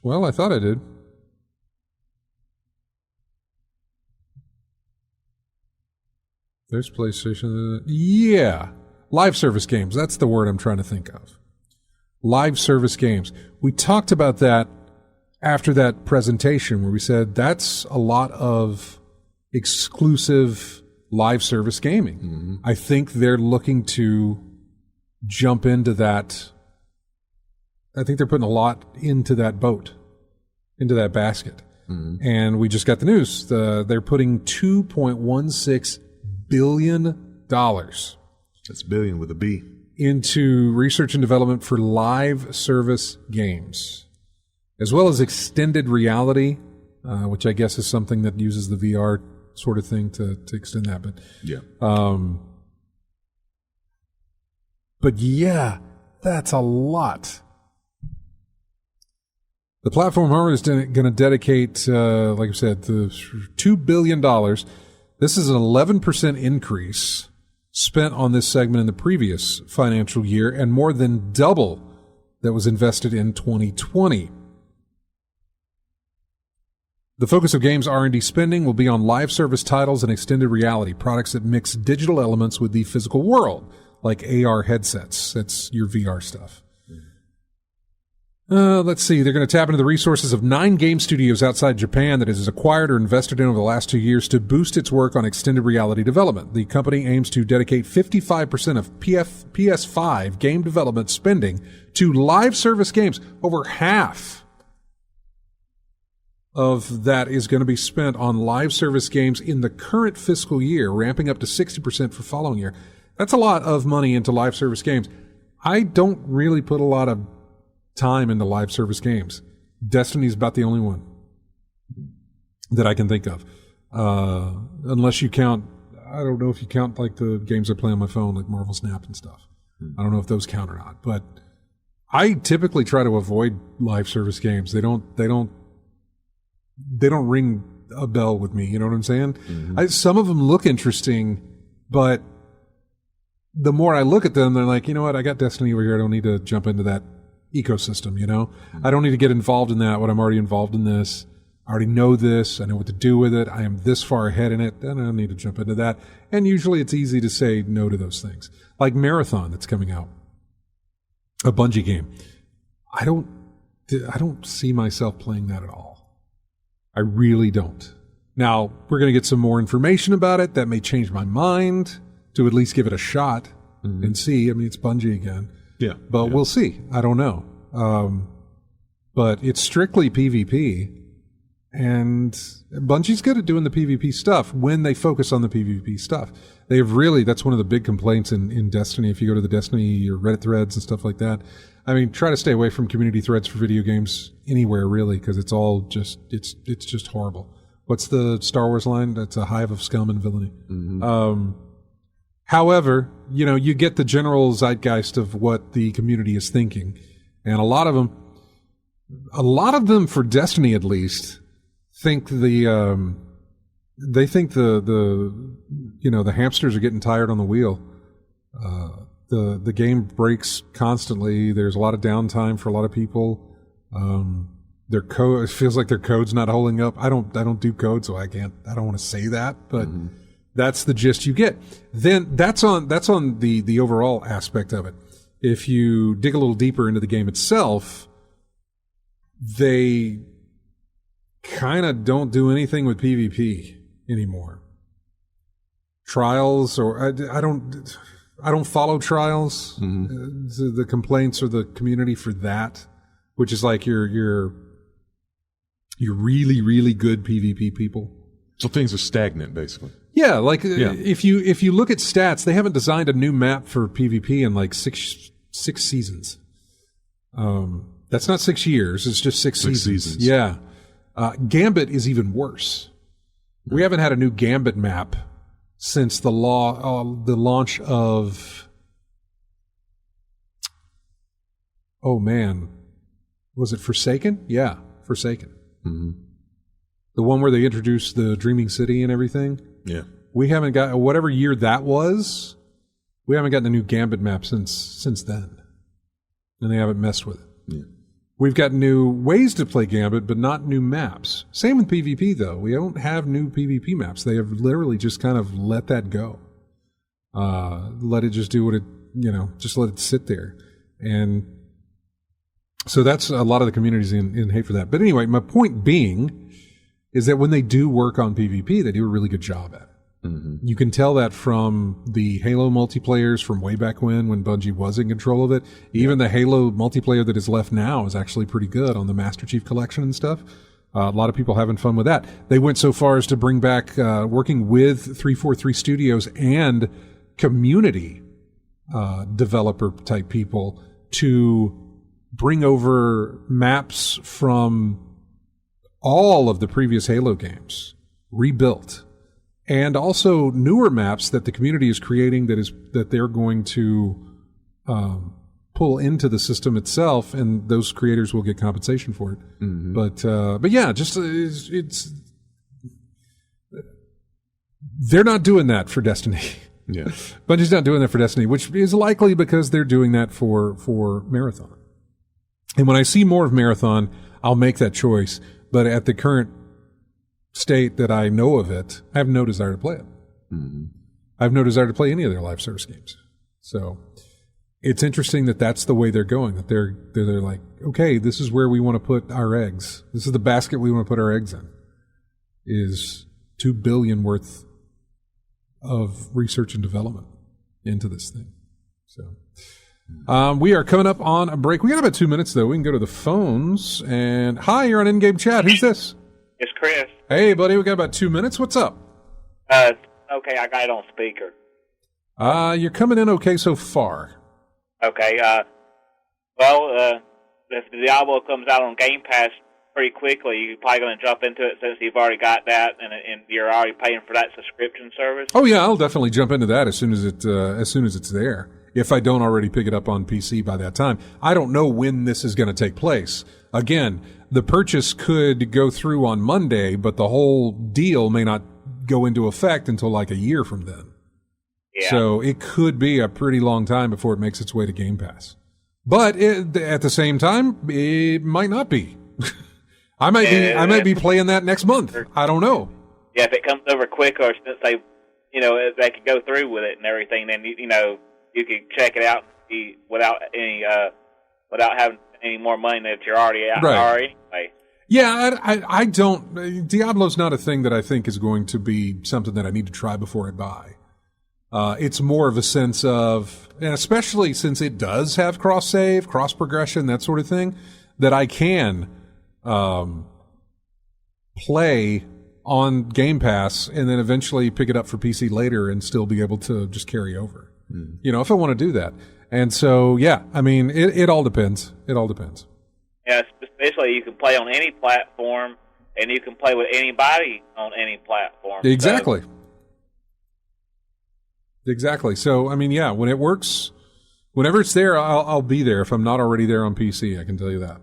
Well, I thought I did. There's PlayStation. Yeah. Live service games. That's the word I'm trying to think of. Live service games. We talked about that after that presentation where we said that's a lot of exclusive live service gaming. I think they're looking to jump into that. I think they're putting a lot into that boat, into that basket. And we just got the news. They're putting $2.16 billion. That's billion with a B. Into research and development for live service games, as well as extended reality, which I guess is something that uses the VR sort of thing to extend that. But yeah. But yeah, that's a lot. The platform owner is going to dedicate, like I said, $2 billion. This is an 11% increase spent on this segment in the previous financial year and more than double that was invested in 2020. The focus of games R&D spending will be on live service titles and extended reality, products that mix digital elements with the physical world, like AR headsets. That's your VR stuff. Let's see. They're going to tap into the resources of 9 game studios outside Japan that it has acquired or invested in over the last 2 years to boost its work on extended reality development. The company aims to dedicate 55% of PS5 game development spending to live service games. Over half of that is going to be spent on live service games in the current fiscal year, ramping up to 60% for following year. That's a lot of money into live service games. I don't really put a lot of time into live service games. Destiny's about the only one that I can think of. Unless you count, I don't know if you count like the games I play on my phone, like Marvel Snap and stuff. I don't know if those count or not, but I typically try to avoid live service games. They don't ring a bell with me. You know what I'm saying? Mm-hmm. Some of them look interesting, but the more I look at them, they're like, you know what? I got Destiny over here. I don't need to jump into that ecosystem, you know? I don't need to get involved in that when I'm already involved in this. I already know this. I know what to do with it. I am this far ahead in it. I don't need to jump into that. And usually it's easy to say no to those things. Like Marathon that's coming out. A Bungie game. I don't see myself playing that at all. I really don't. Now, we're going to get some more information about it. That may change my mind to at least give it a shot and see. I mean, it's Bungie again. Yeah. But we'll see. I don't know. But it's strictly PvP. And Bungie's good at doing the PvP stuff when they focus on the PvP stuff. They've really, that's one of the big complaints in Destiny. If you go to the Destiny or Reddit threads and stuff like that, I mean, try to stay away from community threads for video games anywhere, really, because it's all just, it's just horrible. What's the Star Wars line? That's a hive of scum and villainy. Mm-hmm. However, you know, you get the general zeitgeist of what the community is thinking. And a lot of them for Destiny at least, think the hamsters are getting tired on the wheel. The game breaks constantly. There's a lot of downtime for a lot of people. Their code, it feels like their code's not holding up. I don't do code, so I don't want to say that, but that's the gist you get. Then that's on the overall aspect of it. If you dig a little deeper into the game itself, they kind of don't do anything with PvP anymore. Trials, or I don't follow Trials. The complaints or the community for that, which is like you're really, really good PvP people. So things are stagnant, basically. Yeah, like if you look at stats, they haven't designed a new map for PvP in like six seasons. That's not 6 years; it's just six seasons. Yeah, Gambit is even worse. We haven't had a new Gambit map since the launch of. Oh man, was it Forsaken? Yeah, Forsaken. Mm-hmm. The one where they introduced the Dreaming City and everything. Yeah. We haven't got, whatever year that was, we haven't gotten a new Gambit map since then. And they haven't messed with it. Yeah. We've got new ways to play Gambit, but not new maps. Same with PvP, though. We don't have new PvP maps. They have literally just kind of let that go. Let it just do what it, just let it sit there. And so that's a lot of the communities in hate for that. But anyway, my point being is that when they do work on PvP, they do a really good job at it. Mm-hmm. You can tell that from the Halo multiplayers from way back when Bungie was in control of it. Even the Halo multiplayer that is left now is actually pretty good on the Master Chief Collection and stuff. A lot of people having fun with that. They went so far as to bring back working with 343 Studios and community developer type people to bring over maps from all of the previous Halo games, rebuilt, and also newer maps that the community is creating that they're going to pull into the system itself, and those creators will get compensation for it. Mm-hmm. But yeah, just it's they're not doing that for Destiny. Yeah, Bungie's not doing that for Destiny, which is likely because they're doing that for Marathon. And when I see more of Marathon, I'll make that choice. But at the current state that I know of it, I have no desire to play it. Mm-hmm. I have no desire to play any of their live service games. So, it's interesting that that's the way they're going. That they're like, okay, this is where we want to put our eggs. This is the basket we want to put our eggs in. Is $2 billion worth of research and development into this thing. So we are coming up on a break. We got about 2 minutes though. We can go to the phones. And hi, you're on In-Game Chat. Who's this? It's Chris. Hey, buddy. We got about 2 minutes. What's up? Okay, I got it on speaker. You're coming in okay so far. Okay. If the Diablo comes out on Gamepass pretty quickly, you're probably going to jump into it since you've already got that, and you're already paying for that subscription service. Oh yeah, I'll definitely jump into that as soon as it's there. If I don't already pick it up on PC by that time, I don't know when this is going to take place. Again, the purchase could go through on Monday, but the whole deal may not go into effect until like a year from then. Yeah. So it could be a pretty long time before it makes its way to Game Pass. But at the same time, it might not be. I might be playing that next month. I don't know. Yeah, if it comes over quicker, since they can go through with it and everything, then you can check it out without having any more money that you're already out anyway. Yeah, I don't. Diablo's not a thing that I think is going to be something that I need to try before I buy. It's more of a sense of, and especially since it does have cross-save, cross-progression, that sort of thing, that I can play on Game Pass and then eventually pick it up for PC later and still be able to just carry over. If I want to do that. And so, yeah, I mean, it all depends. It all depends. Yeah, especially you can play on any platform, and you can play with anybody on any platform. Exactly. Exactly. So, I mean, yeah, when it works, whenever it's there, I'll be there. If I'm not already there on PC, I can tell you that.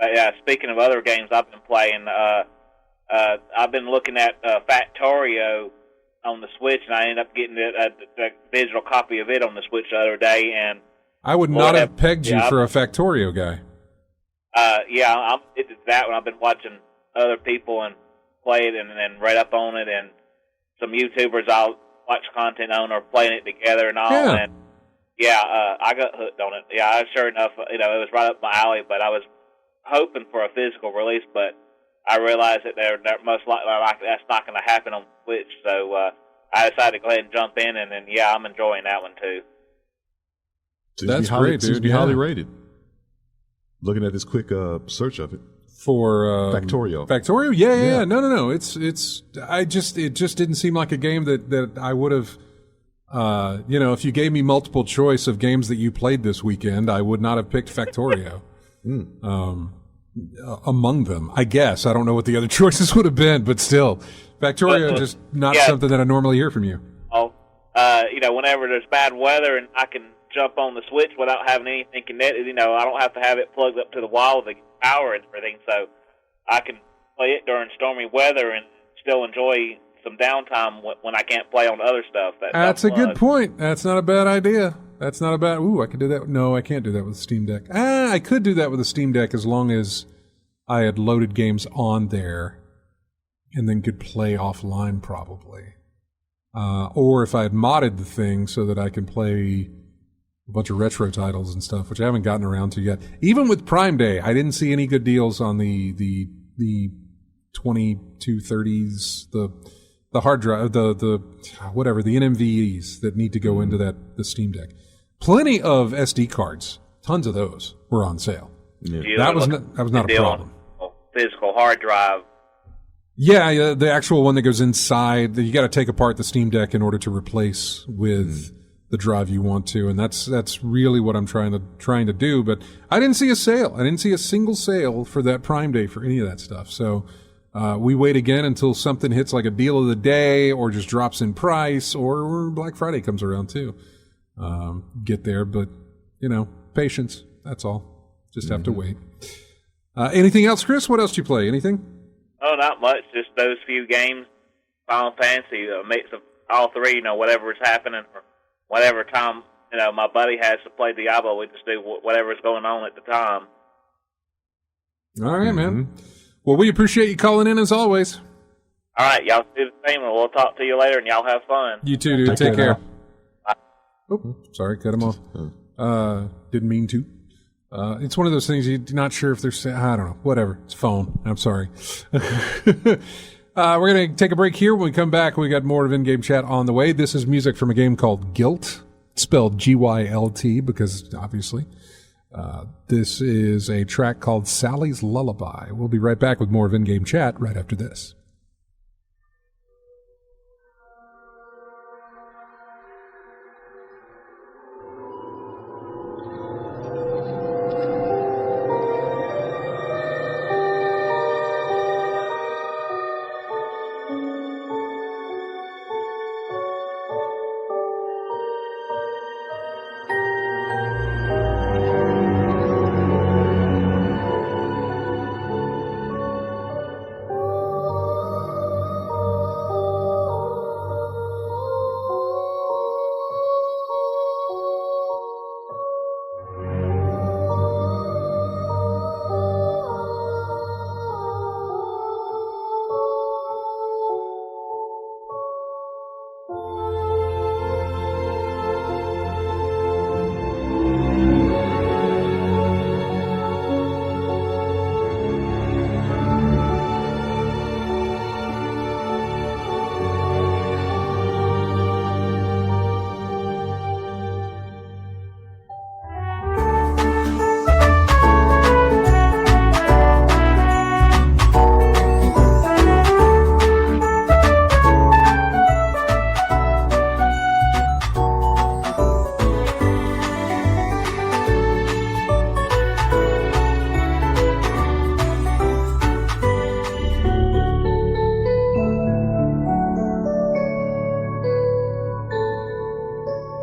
Yeah, speaking of other games I've been playing, I've been looking at Factorio on the Switch, and I ended up getting the digital copy of it on the Switch the other day. And I would not have pegged you for a Factorio guy. It's that one. I've been watching other people and play it and read up on it, and some YouTubers I'll watch content on are playing it together and all. Yeah. And I got hooked on it. Yeah, sure enough, it was right up my alley. But I was hoping for a physical release, but I realized that they're most likely that's not going to happen on Switch. So I decided to go ahead and jump in, and then I'm enjoying that one too. That's great, dude. Seems to be highly rated. Looking at this quick search of it. For Factorio. Factorio? Yeah. No. It just didn't seem like a game that I would have. If you gave me multiple choice of games that you played this weekend, I would not have picked Factorio. Among them, I guess. I don't know what the other choices would have been, but still, Factorio just not something that I normally hear from you. Whenever there's bad weather and I can jump on the Switch without having anything connected, I don't have to have it plugged up to the wall with the power and everything, so I can play it during stormy weather and still enjoy some downtime when I can't play on other stuff. That's a good point. That's not a bad idea. That's not a bad... Ooh, I could do that. No, I can't do that with the Steam Deck. I could do that with the Steam Deck as long as I had loaded games on there and then could play offline probably. Or if I had modded the thing so that I can play a bunch of retro titles and stuff, which I haven't gotten around to yet. Even with Prime Day, I didn't see any good deals on the 2230s, the hard drive, the NVMEs that need to go into the Steam Deck. Plenty of SD cards, tons of those were on sale. Yeah. That was not a problem. Physical hard drive. Yeah, the actual one that goes inside. You got to take apart the Steam Deck in order to replace with the drive you want to, and that's really what I'm trying to do. But I didn't see a sale. I didn't see a single sale for that Prime Day for any of that stuff. So we wait again until something hits like a deal of the day, or just drops in price, or Black Friday comes around too. Get there, but patience. That's all. Just have to wait. Anything else, Chris? What else do you play? Anything? Oh, not much. Just those few games. Final Fantasy, a mix of all three. Whatever is happening, or whatever time my buddy has to play Diablo, we just do whatever's going on at the time. All right, man. Well, we appreciate you calling in as always. All right, y'all do the same, and we'll talk to you later, and y'all have fun. You too, dude. Take care. Oh, sorry, cut him off. Didn't mean to. It's one of those things you're not sure if they're I don't know. Whatever. It's phone. I'm sorry. We're going to take a break here. When we come back, we got more of in-game chat on the way. This is music from a game called Gylt. It's spelled Gylt because, obviously. This is a track called Sally's Lullaby. We'll be right back with more of in-game chat right after this.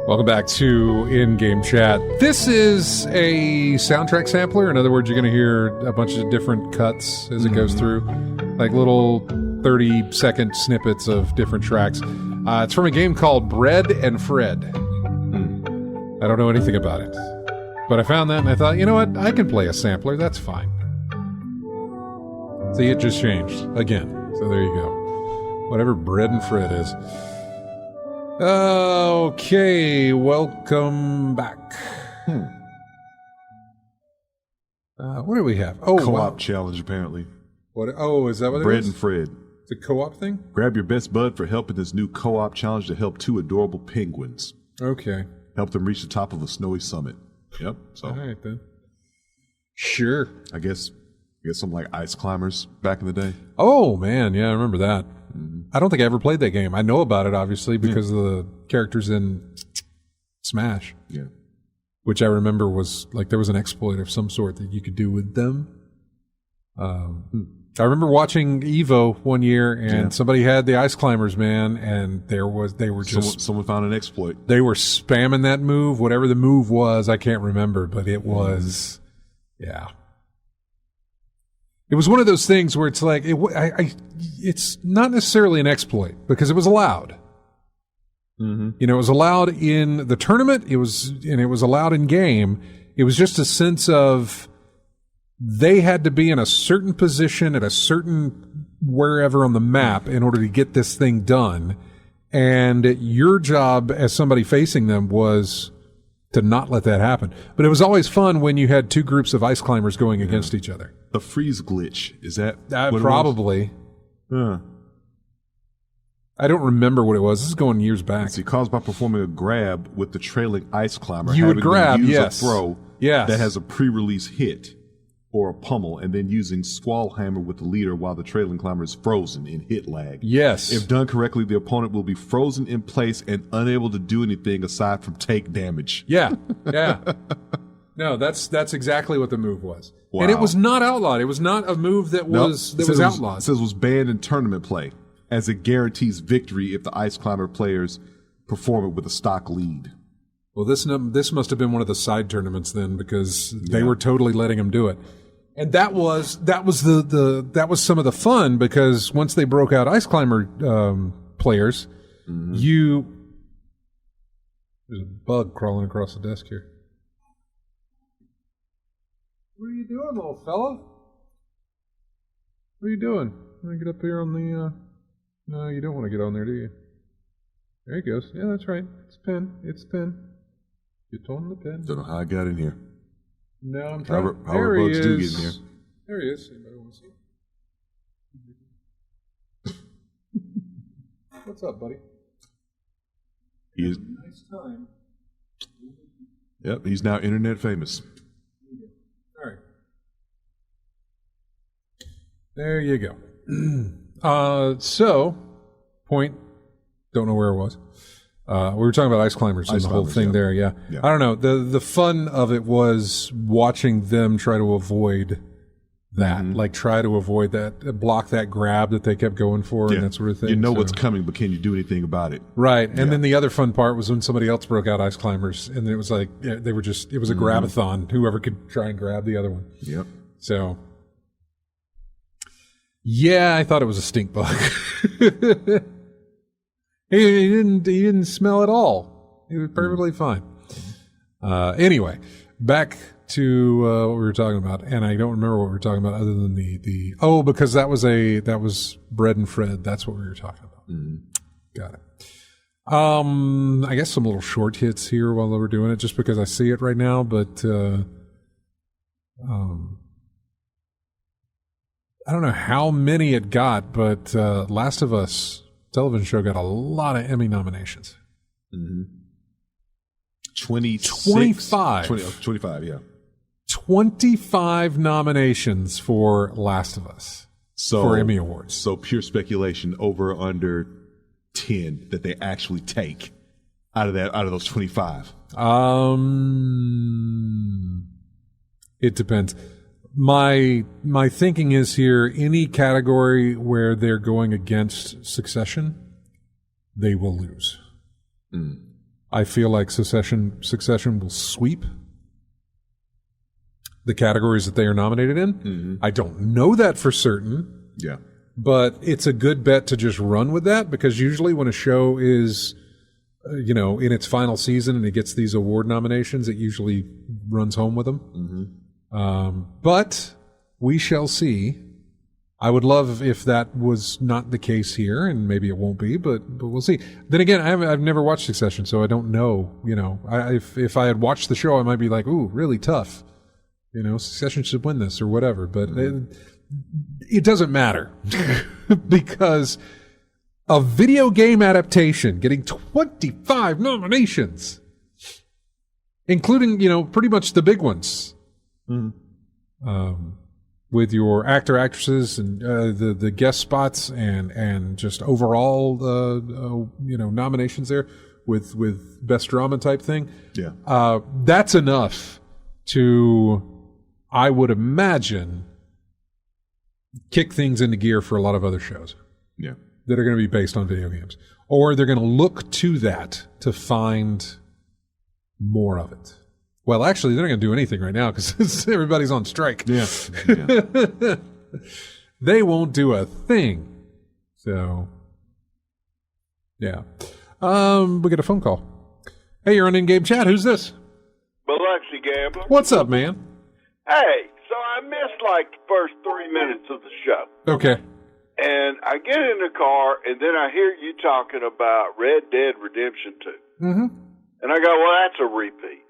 Welcome back to In-Game Chat. This is a soundtrack sampler. In other words, you're going to hear a bunch of different cuts as it goes through, like little 30-second snippets of different tracks. It's from a game called Bread and Fred. I don't know anything about it, but I found that and I thought, you know what? I can play a sampler. That's fine. See, it just changed again. So there you go. Whatever Bread and Fred is. Okay, welcome back. What do we have? Oh, Co-op challenge, apparently. What? Oh, is that what it is? Bread and Fred. It's a co-op thing? Grab your best bud for helping this new co-op challenge to help two adorable penguins. Okay. Help them reach the top of a snowy summit. Yep. So, all right, then. Sure. I guess something like Ice Climbers back in the day. Oh, man. Yeah, I remember that. I don't think I ever played that game. I know about it, obviously, because of the characters in Smash. Yeah. Which I remember was, like, there was an exploit of some sort that you could do with them. I remember watching Evo one year, and somebody had the Ice Climbers, man, and someone found an exploit. They were spamming that move, whatever the move was, I can't remember, but it was, yeah. It was one of those things where it's like, it's not necessarily an exploit, because it was allowed. Mm-hmm. You know, it was allowed in the tournament, it was allowed in game. It was just a sense of they had to be in a certain position at a certain wherever on the map in order to get this thing done. And your job as somebody facing them was to not let that happen. But it was always fun when you had two groups of ice climbers going against each other. The freeze glitch, is that probably? I don't remember what it was. This is going years back. It's caused by performing a grab with the trailing ice climber. You would grab, use a throw that has a pre-release hit or a pummel, and then using Squall Hammer with the leader while the trailing climber is frozen in hit lag. Yes. If done correctly, the opponent will be frozen in place and unable to do anything aside from take damage. Yeah. No, that's exactly what the move was. Wow. And it was not outlawed. It was not a move that was outlawed. It says it was banned in tournament play, as it guarantees victory if the ice climber players perform it with a stock lead. Well, this must have been one of the side tournaments then, because they were totally letting them do it. And that was some of the fun, because once they broke out ice climber players, there's a bug crawling across the desk here. What are you doing, little fella? What are you doing? You want to get up here on the? No, you don't want to get on there, do you? There he goes. Yeah, that's right. It's Pen. Get on the pen. Don't know how I got in here. No, I'm trying. How bugs do get in here. There he is. Anybody want to see? What's up, buddy? He is. Nice time. Yep, he's now internet famous. All right. There you go. So, point. Don't know where it was. We were talking about ice climbers and the whole thing there. Yeah. I don't know. The fun of it was watching them try to avoid that, like try to avoid that, block that grab that they kept going for and that sort of thing. You know what's coming, but can you do anything about it? Right. And then the other fun part was when somebody else broke out ice climbers, and it was like they were just, it was a grab-a-thon. Whoever could try and grab the other one. Yep. So, yeah, I thought it was a stink bug. He didn't smell at all. He was perfectly fine. Anyway, back to what we were talking about, and I don't remember what we were talking about other than because that was Bread and Fred. That's what we were talking about. Got it. I guess some little short hits here while we're doing it, just because I see it right now. But I don't know how many it got, but Last of Us television show got a lot of Emmy nominations. 25, yeah. 25 nominations for Last of Us for Emmy Awards. So pure speculation, over under 10 that they actually take out of those 25. It depends. My thinking is here, any category where they're going against Succession, they will lose. I feel like Succession will sweep the categories that they are nominated in. I don't know that for certain. Yeah. But it's a good bet to just run with that, because usually when a show is, in its final season and it gets these award nominations, it usually runs home with them. But we shall see. I would love if that was not the case here, and maybe it won't be, but we'll see. Then again, I've never watched Succession, so I don't know. If I had watched the show, I might be like, ooh, really tough. Succession should win this or whatever. But it doesn't matter because a video game adaptation getting 25 nominations, including pretty much the big ones. With your actresses and the guest spots and just overall nominations there with best drama type thing. Yeah, that's enough to, I would imagine, kick things into gear for a lot of other shows. Yeah, that are going to be based on video games, or they're going to look to that to find more of it. Well, actually, they're not going to do anything right now because everybody's on strike. Yeah. They won't do a thing. So, yeah. We get a phone call. Hey, you're on in-game chat. Who's this? Biloxi Gambler. What's up, man? Hey, so I missed like the first 3 minutes of the show. Okay. And I get in the car, and then I hear you talking about Red Dead Redemption 2. And I go, well, that's a repeat.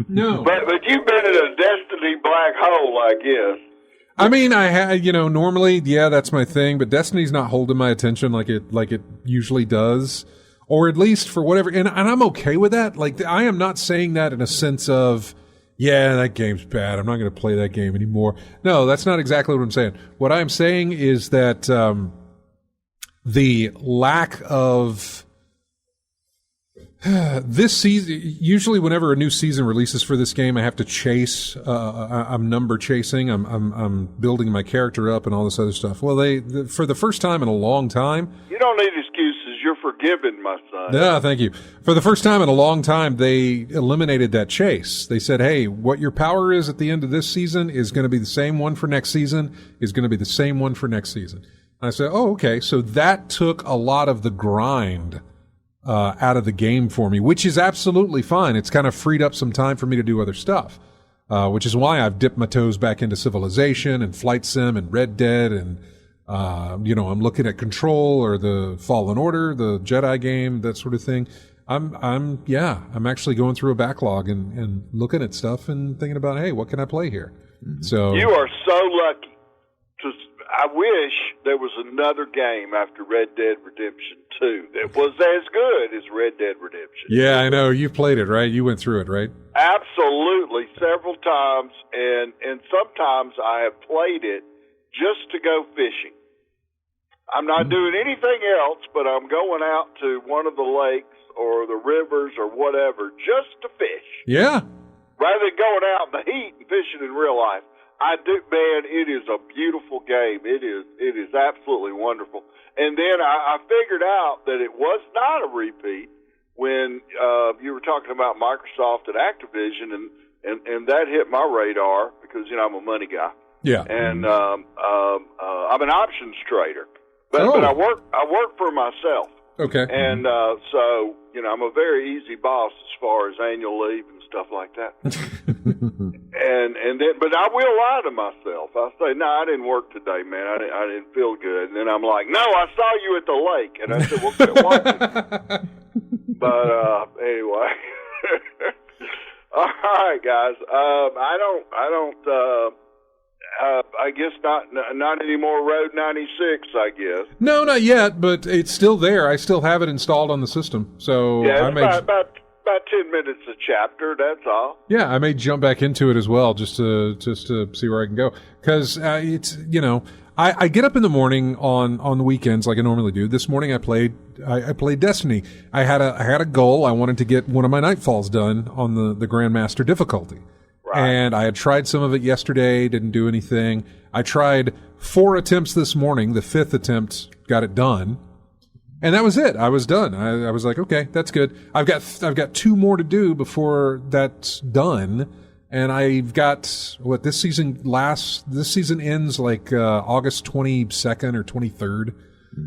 No, but you've been in a Destiny black hole, I guess. I mean, I had normally, yeah, that's my thing, but Destiny's not holding my attention like it usually does, or at least for whatever, and I'm okay with that. Like, I am not saying that in a sense of, yeah, that game's bad, I'm not going to play that game anymore. No, that's not exactly what I'm saying. What I'm saying is that the lack of this season, usually whenever a new season releases for this game, I have to chase. I'm number chasing. I'm building my character up and all this other stuff. Well, for the first time in a long time. You don't need excuses. You're forgiven, my son. Yeah, thank you. For the first time in a long time, they eliminated that chase. They said, "Hey, what your power is at the end of this season is going to be the same one for next season. Is going to be the same one for next season." And I said, "Oh, okay." So that took a lot of the grind out of the game for me, which is absolutely fine. It's kind of freed up some time for me to do other stuff, which is why I've dipped my toes back into Civilization and Flight Sim and Red Dead, and I'm looking at Control or the Fallen Order, the Jedi game, that sort of thing. I'm actually going through a backlog and looking at stuff and thinking about, hey, what can I play here? So you are so lucky. I wish there was another game after Red Dead Redemption 2 that was as good as Red Dead Redemption. Yeah, I know. You played it, right? You went through it, right? Absolutely, several times, and sometimes I have played it just to go fishing. I'm not doing anything else, but I'm going out to one of the lakes or the rivers or whatever just to fish. Yeah. Rather than going out in the heat and fishing in real life. I do, man. It is a beautiful game. It is absolutely wonderful. And then I figured out that it was not a repeat when you were talking about Microsoft and Activision, and that hit my radar because I'm a money guy. Yeah. And I'm an options trader, but I work for myself. Okay. And so I'm a very easy boss as far as annual leave and stuff like that. and then, but I will lie to myself. I say, no, I didn't work today, man. I didn't feel good. And then I'm like, no, I saw you at the lake. And I said, well, quit watching. But anyway, all right, guys. I guess not any more Road 96. I guess. No, not yet. But it's still there. I still have it installed on the system. So yeah, it's about 10 minutes a chapter. That's all. Yeah, I may jump back into it as well, just to see where I can go. Because it's I get up in the morning on the weekends like I normally do. This morning I played Destiny. I had a goal. I wanted to get one of my Nightfalls done on the Grandmaster difficulty. Right. And I had tried some of it yesterday, didn't do anything. I tried 4 attempts this morning. The 5th attempt got it done. And that was it. I was done. I was like, okay, that's good. I've got 2 more to do before that's done. And I've got this season ends like August 22nd or 23rd,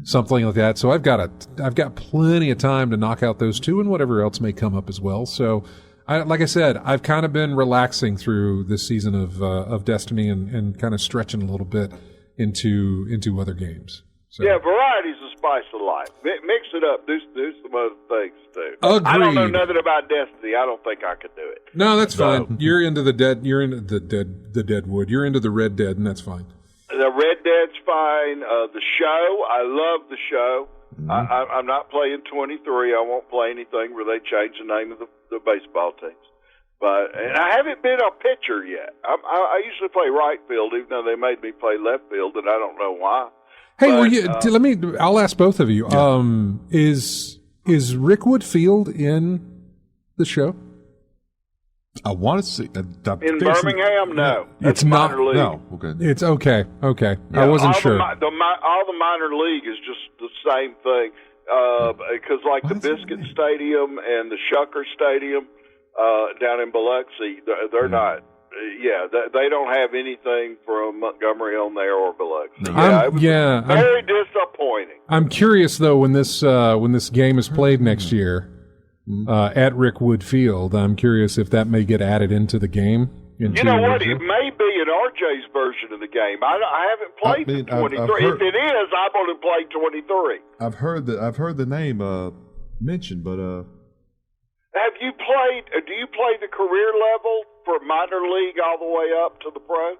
something like that. So I've got plenty of time to knock out those 2 and whatever else may come up as well. So like I said, I've kind of been relaxing through this season of Destiny and kind of stretching a little bit into other games. So. Yeah, variety's the spice of life. Mix it up. Do some other things too. Agreed. I don't know nothing about Destiny. I don't think I could do it. No, that's fine. You're into the Deadwood. You're into the Red Dead, and that's fine. The Red Dead's fine. The show, I love the show. Mm-hmm. I'm not playing 23. I won't play anything where they change the name of the baseball teams. And I haven't been a pitcher yet. I usually play right field, even though they made me play left field, and I don't know why. Hey, I'll ask both of you. Yeah. Is Rickwood Field in the show? I want to see. In Birmingham, no. It's not. Minor league. No, okay. It's okay. Okay, yeah, I wasn't sure. All the minor league is just the same thing. Because like the Biscuit Stadium and the Shucker Stadium down in Biloxi, they're not. Yeah, they don't have anything from Montgomery on there or Biloxi. Very disappointing. I'm curious though when this game is played next year at Rickwood Field. I'm curious if that may get added into the game. You know what? It may be in RJ's version of the game. I haven't played 23. If it is, I'm going to play 23. I've heard the name mentioned, but have you played? Do you play the career level for minor league all the way up to the pro?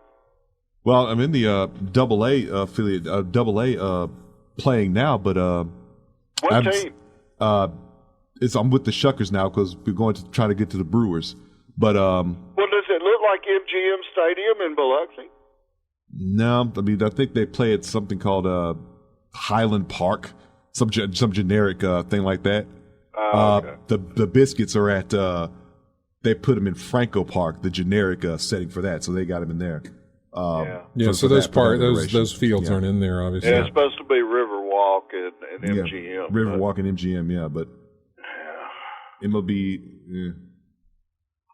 Well, I'm in the Double-A affiliate, Double-A playing now, but what team? I'm with the Shuckers now because we're going to try to get to the Brewers. But well, does it look like MGM Stadium in Biloxi? No, I mean I think they play at something called Highland Park, some generic thing like that. Okay. The Biscuits are at they put them in Franco Park, the generic setting for that, so they got them in there. So those fields aren't in there, obviously. Yeah, it's supposed to be Riverwalk and MGM. Yeah, Riverwalk and MGM, yeah, but MLB. Yeah.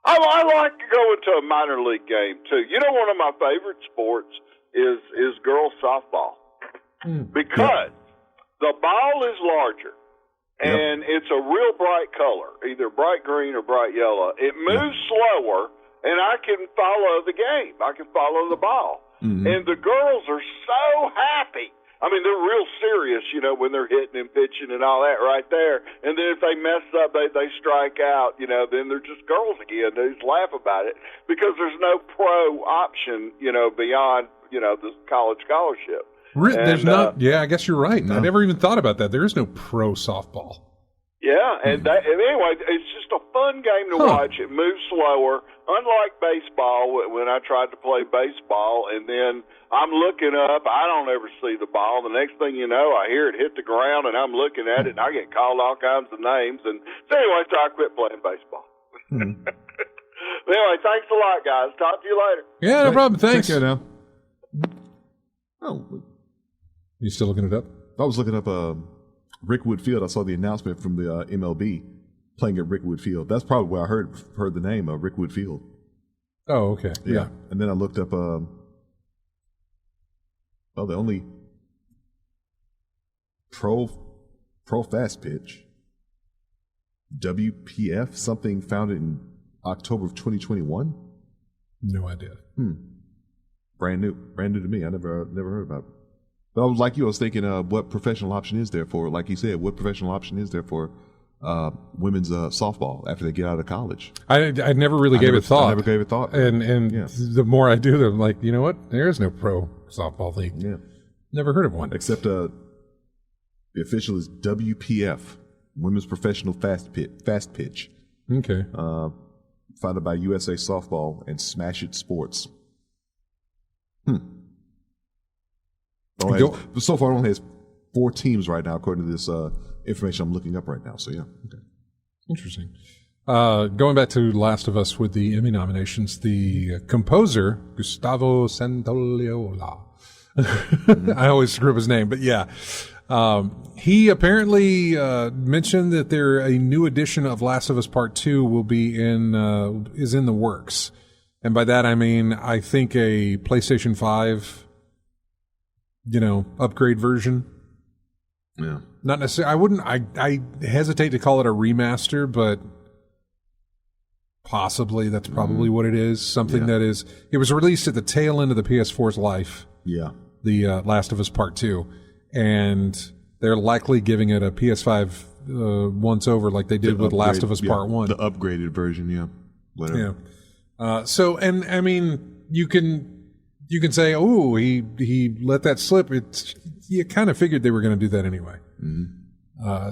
I like to go into a minor league game too. You know, one of my favorite sports is girls softball because the ball is larger. And it's a real bright color, either bright green or bright yellow. It moves slower, and I can follow the game. I can follow the ball. Mm-hmm. And the girls are so happy I mean, they're real serious, when they're hitting and pitching and all that right there. And then if they mess up, they strike out, then they're just girls again. They just laugh about it because there's no pro option, beyond, the college scholarship. There's not. Yeah, I guess you're right. No. I never even thought about that. There is no pro softball. Yeah, and anyway, it's just a fun game to watch. It moves slower, unlike baseball. When I tried to play baseball, and then I'm looking up, I don't ever see the ball. The next thing you know, I hear it hit the ground, and I'm looking at it, and I get called all kinds of names. And so anyway, so I quit playing baseball. Anyway, thanks a lot, guys. Talk to you later. Yeah, no problem. Thanks. Take care now. Oh, you still looking it up? I was looking up Rickwood Field. I saw the announcement from the MLB playing at Rickwood Field. That's probably where I heard the name of Rickwood Field. Oh, okay. Yeah. And then I looked up the only pro fast pitch, WPF, something founded in October of 2021. No idea. Brand new to me. I never heard about it. But I was like you. I was thinking, what professional option is there for? Like you said, what professional option is there for women's softball after they get out of college? I never really gave it thought. I never gave it thought. And the more I do, I'm like, you know what? There is no pro softball league. Yeah, never heard of one. Except the official is WPF, Women's Professional Fast Pitch. Okay. Founded by USA Softball and Smash It Sports. So far, it only has 4 teams right now, according to this information I'm looking up right now. So, yeah. Okay. Interesting. Going back to Last of Us with the Emmy nominations, the composer, Gustavo Santaolalla, I always screw up his name, but yeah. He apparently mentioned that a new edition of Last of Us Part 2 will be is in the works. And by that I mean, I think a PlayStation 5 upgrade version. Yeah. Not necessarily. I hesitate to call it a remaster, but possibly that's probably what it is. Something that is, it was released at the tail end of the PS4's life. Yeah. The Last of Us Part 2. And they're likely giving it a PS5 once over like they did with Last of Us Part 1. The upgraded version, yeah. Whatever. Yeah. So, and I mean, you can say, oh, he let that slip. You kind of figured they were going to do that anyway.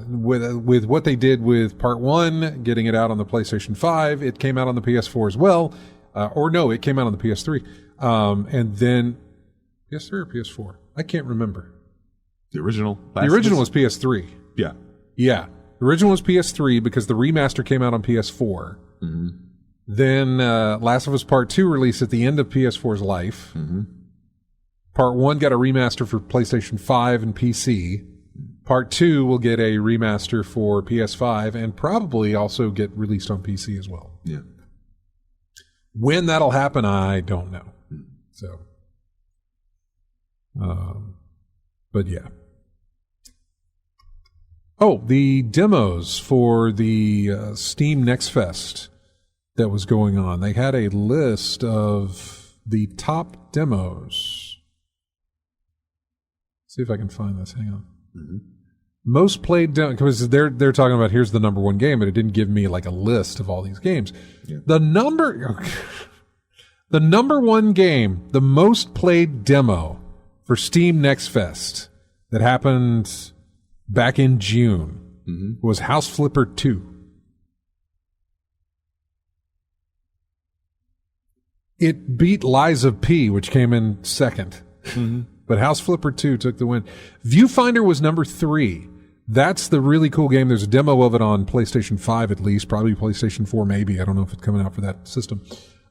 With what they did with Part 1, getting it out on the PlayStation 5, it came out on the PS4 as well. It came out on the PS3. And then PS3 or PS4? I can't remember. The original? The original was PS3. Yeah. Yeah. The original was PS3 because the remaster came out on PS4. Mm-hmm. Then Last of Us Part 2 released at the end of PS4's life. Mm-hmm. Part 1 got a remaster for PlayStation 5 and PC. Part 2 will get a remaster for PS5 and probably also get released on PC as well. Yeah. When that'll happen, I don't know. So, but yeah. Oh, the demos for the Steam Next Fest that was going on. They had a list of the top demos. See if I can find this. Hang on. Mm-hmm. Most played demo, because they're talking about here's the number one game, but it didn't give me like a list of all these games. Yeah. The number one game, the most played demo for Steam Next Fest that happened back in June was House Flipper 2. It beat Lies of P, which came in second. But House Flipper 2 took the win. Viewfinder was number 3. That's the really cool game. There's a demo of it on PlayStation 5 at least, probably PlayStation 4 maybe. I don't know if it's coming out for that system.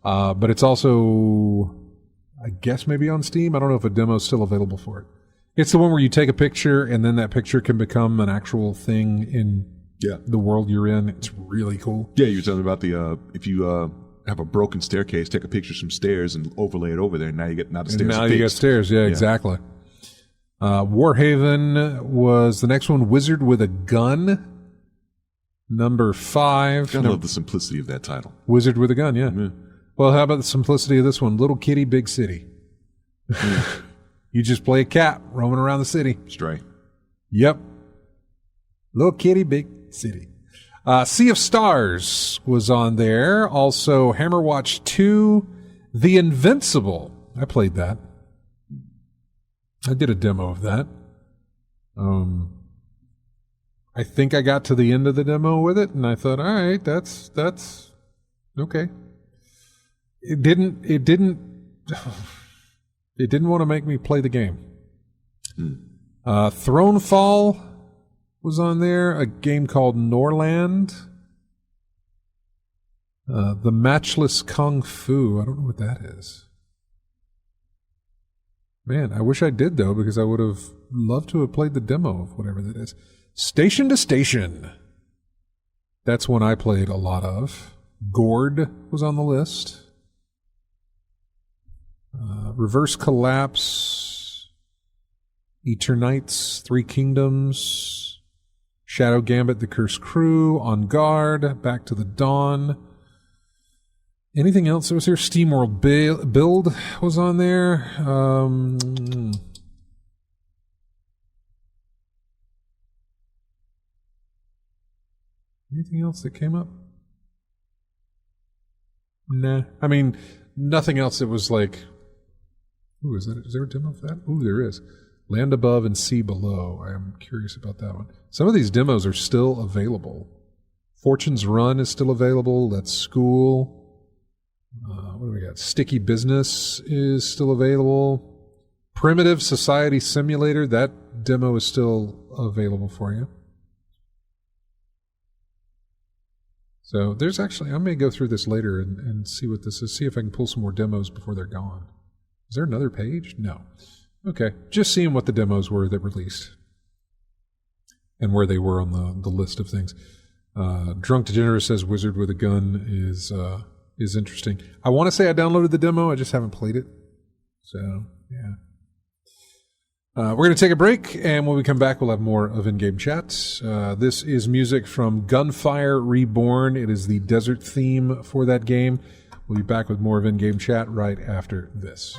But it's also, I guess, maybe on Steam. I don't know if a demo is still available for it. It's the one where you take a picture and then that picture can become an actual thing in the world you're in. It's really cool. Yeah, you were telling me about the, if you have a broken staircase, take a picture of some stairs and overlay it over there, and now you get the stairs. Now you got stairs, yeah, exactly. Warhaven was the next one. Wizard with a Gun, number 5. I love the simplicity of that title. Wizard with a Gun, yeah. Well, how about the simplicity of this one? Little Kitty, Big City. You just play a cat roaming around the city. Stray. Yep. Little kitty, big city. Sea of Stars was on there. Also, Hammerwatch 2, The Invincible. I played that. I did a demo of that. I think I got to the end of the demo with it, and I thought, all right, that's okay. It didn't want to make me play the game. Thronefall was on there. A game called Norland. The Matchless Kung Fu. I don't know what that is. Man, I wish I did, though, because I would have loved to have played the demo of whatever that is. Station to Station. That's one I played a lot of. Gord was on the list. Reverse Collapse. Eternites, Three Kingdoms. Shadow Gambit, The Cursed Crew. On Guard, Back to the Dawn. Anything else that was here? SteamWorld Build was on there. Anything else that came up? Nah. I mean, nothing else that was like... Ooh, is there a demo of that? Ooh, there is. Land Above and Sea Below. I am curious about that one. Some of these demos are still available. Fortune's Run is still available. Let's School. What do we got? Sticky Business is still available. Primitive Society Simulator. That demo is still available for you. So there's actually, I may go through this later and see what this is, see if I can pull some more demos before they're gone. Is there another page? No. Okay, just seeing what the demos were that released and where they were on the list of things. Drunk Degenerate says Wizard with a Gun is interesting. I want to say I downloaded the demo, I just haven't played it. So, yeah. We're going to take a break, and when we come back, we'll have more of In-Game Chat. This is music from Gunfire Reborn. It is the desert theme for that game. We'll be back with more of In-Game Chat right after this.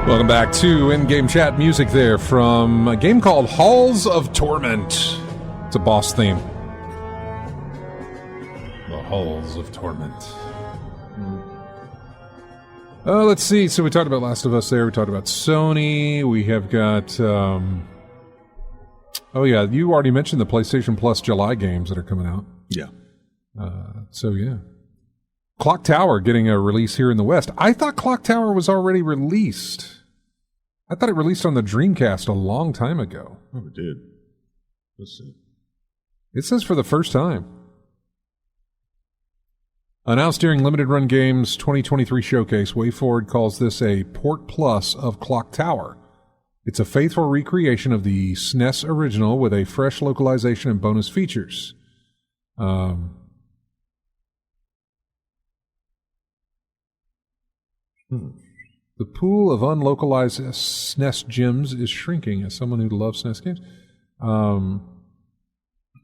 Welcome back to In-Game Chat music there from a game called Halls of Torment. It's a boss theme. The Halls of Torment. Let's see. So we talked about Last of Us there. We talked about Sony. We have got Oh, yeah. You already mentioned the PlayStation Plus July games that are coming out. Yeah. So, yeah. Clock Tower getting a release here in the West. I thought Clock Tower was already released. I thought it released on the Dreamcast a long time ago. Oh, it did. Let's see. It says for the first time. Announced during Limited Run Games 2023 showcase, WayForward calls this a Port Plus of Clock Tower. It's a faithful recreation of the SNES original with a fresh localization and bonus features. The pool of unlocalized SNES gems is shrinking as someone who loves SNES games.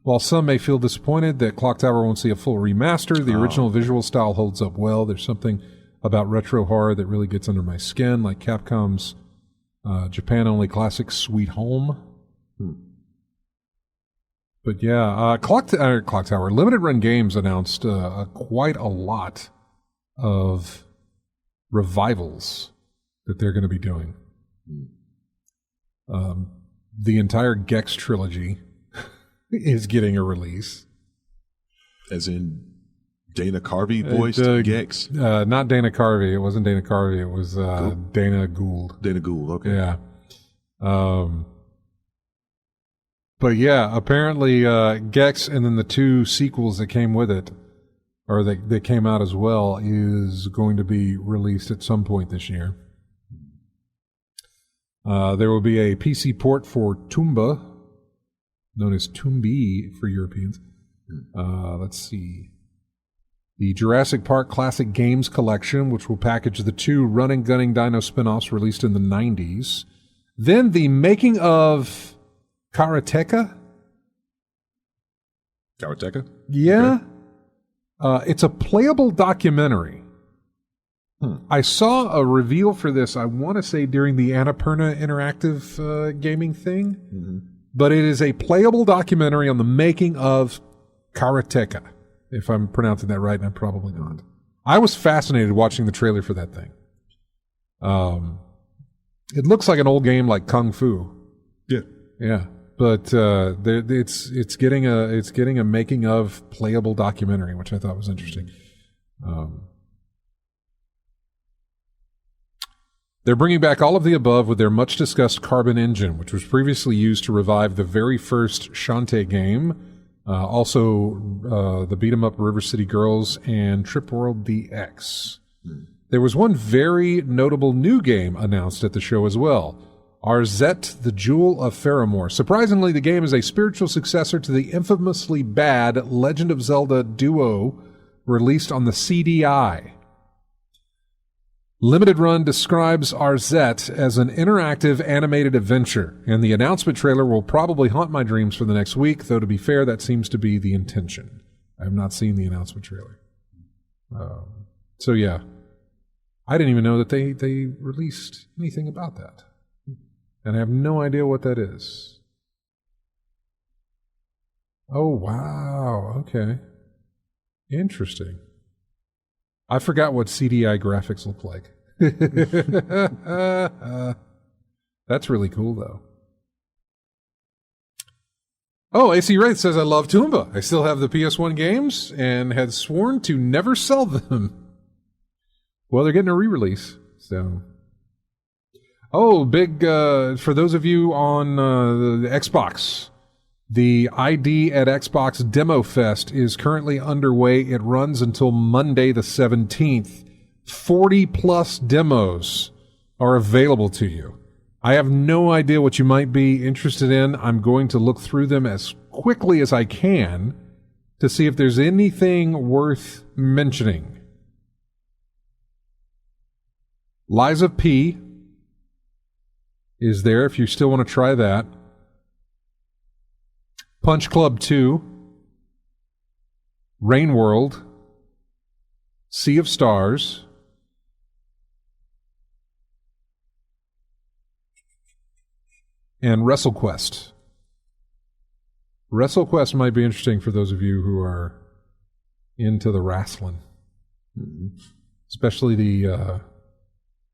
While some may feel disappointed that Clock Tower won't see a full remaster, the original visual style holds up well. There's something about retro horror that really gets under my skin, like Capcom's Japan-only classic Sweet Home. But yeah, Clock Tower. Limited Run Games announced quite a lot of revivals that they're going to be doing. The entire Gex trilogy is getting a release. As in Dana Carvey voiced Gex? Not Dana Carvey. It wasn't Dana Carvey. It was Dana Gould. Dana Gould, okay. Yeah. But yeah, apparently Gex and then the two sequels that came with it, or that came out as well, is going to be released at some point this year. There will be a PC port for Tumba, known as Tumbi for Europeans. Let's see. The Jurassic Park Classic Games Collection, which will package the two running, gunning dino spin-offs released in the 90s. Then the making of Karateka. Karateka? Yeah. Okay. It's a playable documentary. I saw a reveal for this, I want to say, during the Annapurna Interactive gaming thing. Mm-hmm. But it is a playable documentary on the making of Karateka, if I'm pronouncing that right, and I'm probably not. I was fascinated watching the trailer for that thing. It looks like an old game like Kung Fu. Yeah. Yeah. But it's getting a making of playable documentary, which I thought was interesting. They're bringing back all of the above with their much-discussed Carbon engine, which was previously used to revive the very first Shantae game, also the beat-em-up River City Girls and Trip World DX. There was one very notable new game announced at the show as well, Arzette, the Jewel of Faramore. Surprisingly, the game is a spiritual successor to the infamously bad Legend of Zelda Duo, released on the CDI. Limited Run describes Arzette as an interactive animated adventure, and the announcement trailer will probably haunt my dreams for the next week, though to be fair, that seems to be the intention. I have not seen the announcement trailer. So yeah, I didn't even know that they released anything about that. And I have no idea what that is. Oh, wow. Okay. Interesting. I forgot what CDI graphics look like. That's really cool, though. Oh, AC Wraith says, I love Toomba. I still have the PS1 games and had sworn to never sell them. Well, they're getting a re-release, so... Oh, big, for those of you on the Xbox, the ID at Xbox Demo Fest is currently underway. It runs until Monday the 17th. 40-plus demos are available to you. I have no idea what you might be interested in. I'm going to look through them as quickly as I can to see if there's anything worth mentioning. Lies of P is there if you still want to try that. Punch Club 2, Rain World, Sea of Stars, and WrestleQuest. WrestleQuest might be interesting for those of you who are into the wrestling, especially the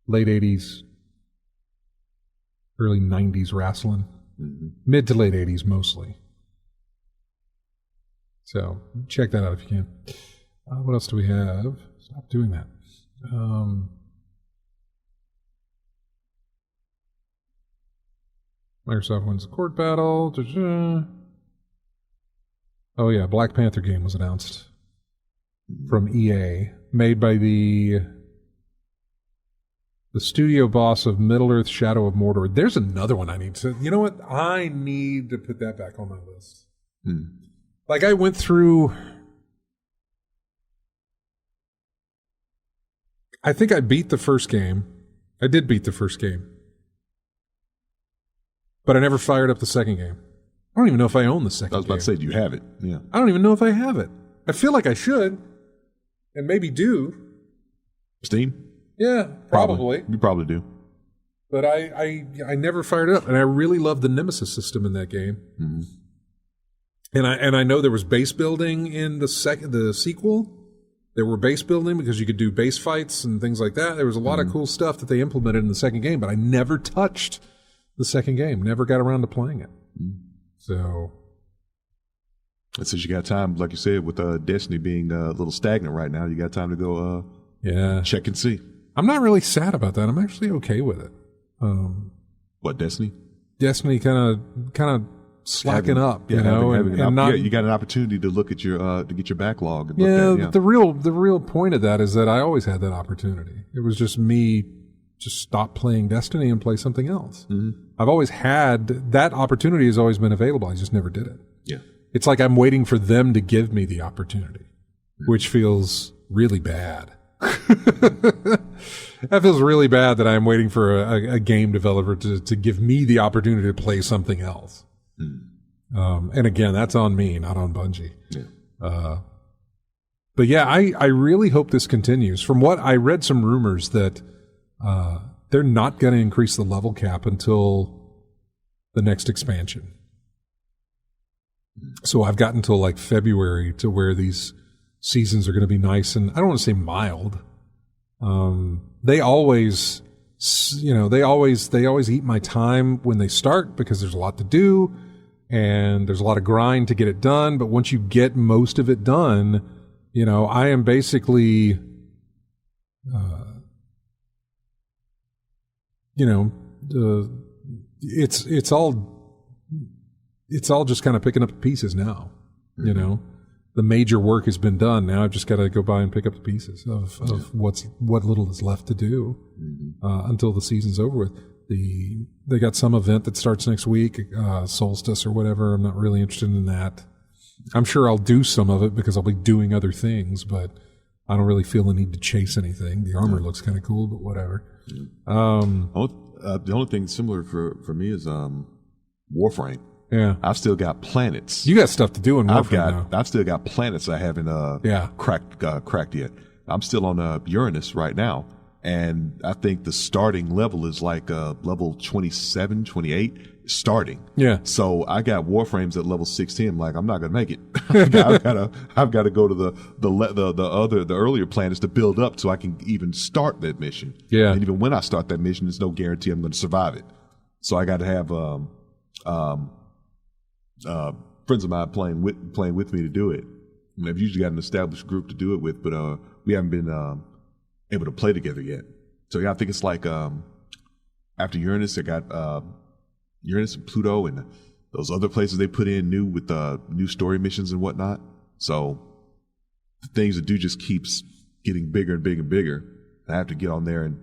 late 80s, early 90s wrestling. Mid to late 80s mostly. So check that out if you can. What else do we have? Stop doing that. Microsoft wins the court battle. Oh yeah, Black Panther game was announced from EA, made by the studio boss of Middle-earth: Shadow of Mordor. There's another one I need to... You know what? I need to put that back on my list. Like, I went through... I think I beat the first game. I did beat the first game. But I never fired up the second game. I don't even know if I own the second game. I was about to say, do you have it? Yeah. I don't even know if I have it. I feel like I should. And maybe do. Steam? Yeah, probably. You probably do. But I never fired it up, and I really love the Nemesis system in that game. And I know there was base building in the sequel. There were base building because you could do base fights and things like that. There was a lot of cool stuff that they implemented in the second game, but I never touched the second game. Never got around to playing it. So, and since you got time, like you said, with Destiny being a little stagnant right now, you got time to go check and see. I'm not really sad about that. I'm actually okay with it. What, Destiny? Destiny kind of slacking up, you know, you got an opportunity to look at your to get your backlog. And look at, the real point of that is that I always had that opportunity. It was just me just stop playing Destiny and play something else. I've always had that opportunity. Has always been available. I just never did it. Yeah, it's like I'm waiting for them to give me the opportunity, which feels really bad. That feels really bad that I'm waiting for a game developer to give me the opportunity to play something else. And again, that's on me, not on Bungie. Yeah. But yeah, I really hope this continues. From what I read, some rumors that they're not going to increase the level cap until the next expansion. So I've got until like February to where these seasons are going to be nice and I don't want to say mild. They always eat my time when they start because there's a lot to do and there's a lot of grind to get it done. But once you get most of it done, you know, I am basically, it's all just kind of picking up the pieces now, you know. The major work has been done. Now I've just got to go by and pick up the pieces of what little is left to do until the season's over with. They got some event that starts next week, Solstice or whatever. I'm not really interested in that. I'm sure I'll do some of it because I'll be doing other things, but I don't really feel the need to chase anything. The armor looks kind of cool, but whatever. The only thing similar for me is Warframe. Yeah, I've still got planets. You got stuff to do in Warframe now. I've still got planets I haven't cracked yet. I'm still on Uranus right now, and I think the starting level is like level 27, 28 starting. Yeah. So I got Warframes at level 16. I'm like, I'm not gonna make it. I've got to go to the earlier planets to build up so I can even start that mission. Yeah. And even when I start that mission, there's no guarantee I'm going to survive it. So I got to have friends of mine playing with me to do it. And I've usually got an established group to do it with, but we haven't been able to play together yet. So yeah, I think it's like after Uranus, I got Uranus and Pluto and those other places they put in new with new story missions and whatnot. So the things to do just keeps getting bigger and bigger and bigger. I have to get on there and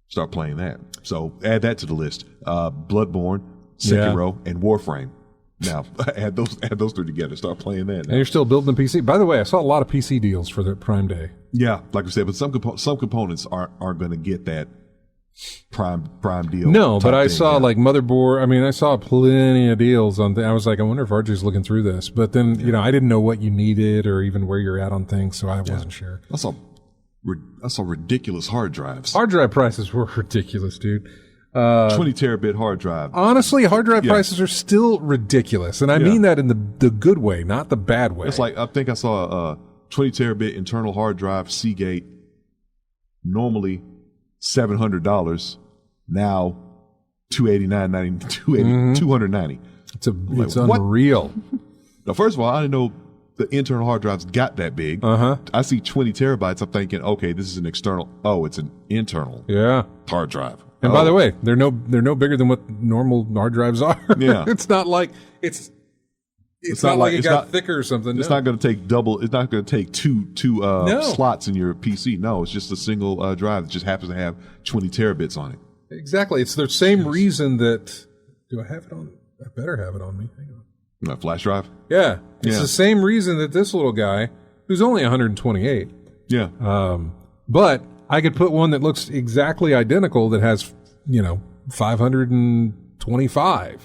start playing that. So add that to the list. Bloodborne, Sekiro, and Warframe. Now, add those three together. Start playing that now. And you're still building a PC. By the way, I saw a lot of PC deals for the Prime Day. Yeah, like I said, but some components aren't going to get that Prime deal. No, but I saw like motherboard. I mean, I saw plenty of deals on. I was like, I wonder if RJ's looking through this. But then, you know, I didn't know what you needed or even where you're at on things, so I wasn't sure. I saw ridiculous hard drives. Hard drive prices were ridiculous, dude. 20 terabit hard drive. Honestly, hard drive prices are still ridiculous, and I mean that in the good way, not the bad way. It's like I think I saw a 20 terabit internal hard drive Seagate, normally $700, now 290. It's unreal. Now, first of all, I didn't know the internal hard drives got that big. I see 20 terabytes. I'm thinking, okay, this is an external. Oh, it's an internal hard drive. And by the way, they're no bigger than what normal hard drives are. Yeah. It's not like it's not like it got thicker or something. It's not going to take double. It's not going to take two slots in your PC. No, it's just a single drive that just happens to have 20 terabits on it. Exactly. It's the same reason that. Do I have it on? I better have it on me. Hang on. A flash drive? Yeah. It's the same reason that this little guy, who's only 128. Yeah. But I could put one that looks exactly identical that has, 525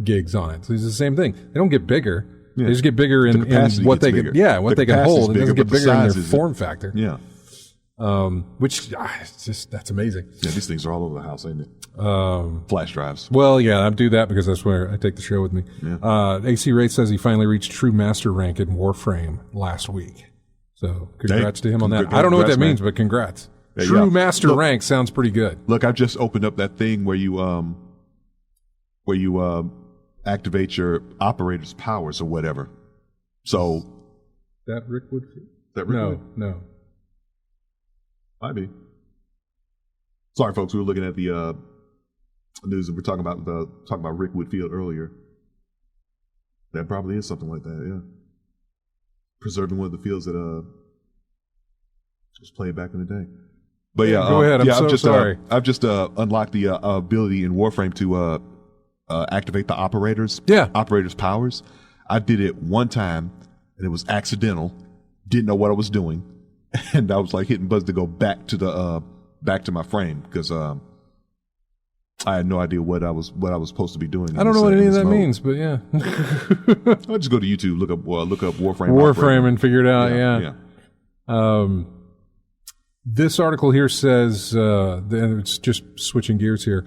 gigs on it. So it's the same thing. They don't get bigger. Yeah. They just get bigger in what they can, what they can hold. It doesn't get bigger in their form factor. Yeah. Which it's just that's amazing. Yeah, these things are all over the house, ain't it? Flash drives. Well, yeah, I do that because that's where I take the show with me. Yeah. AC Ray says he finally reached true master rank in Warframe last week. So congrats to him on that. I don't know what that means, but congrats. Hey, true master rank sounds pretty good. Look, I've just opened up that thing where you activate your operator's powers or whatever. So that Rick Wood? No. Might be. Sorry, folks. We were looking at the news and we're talking about Rick Whitfield earlier. That probably is something like that. Yeah, preserving one of the fields that was played back in the day. But yeah, go ahead. I'm so sorry. I've just unlocked the ability in Warframe to activate the operators powers. I did it one time and it was accidental. Didn't know what I was doing, and I was like hitting buttons to go back to my frame because I had no idea what I was supposed to be doing. I don't know what any of that means, but yeah. I'll just go to YouTube, look up Warframe. Warframe and figure it out. Yeah. This article here says, and it's just switching gears here.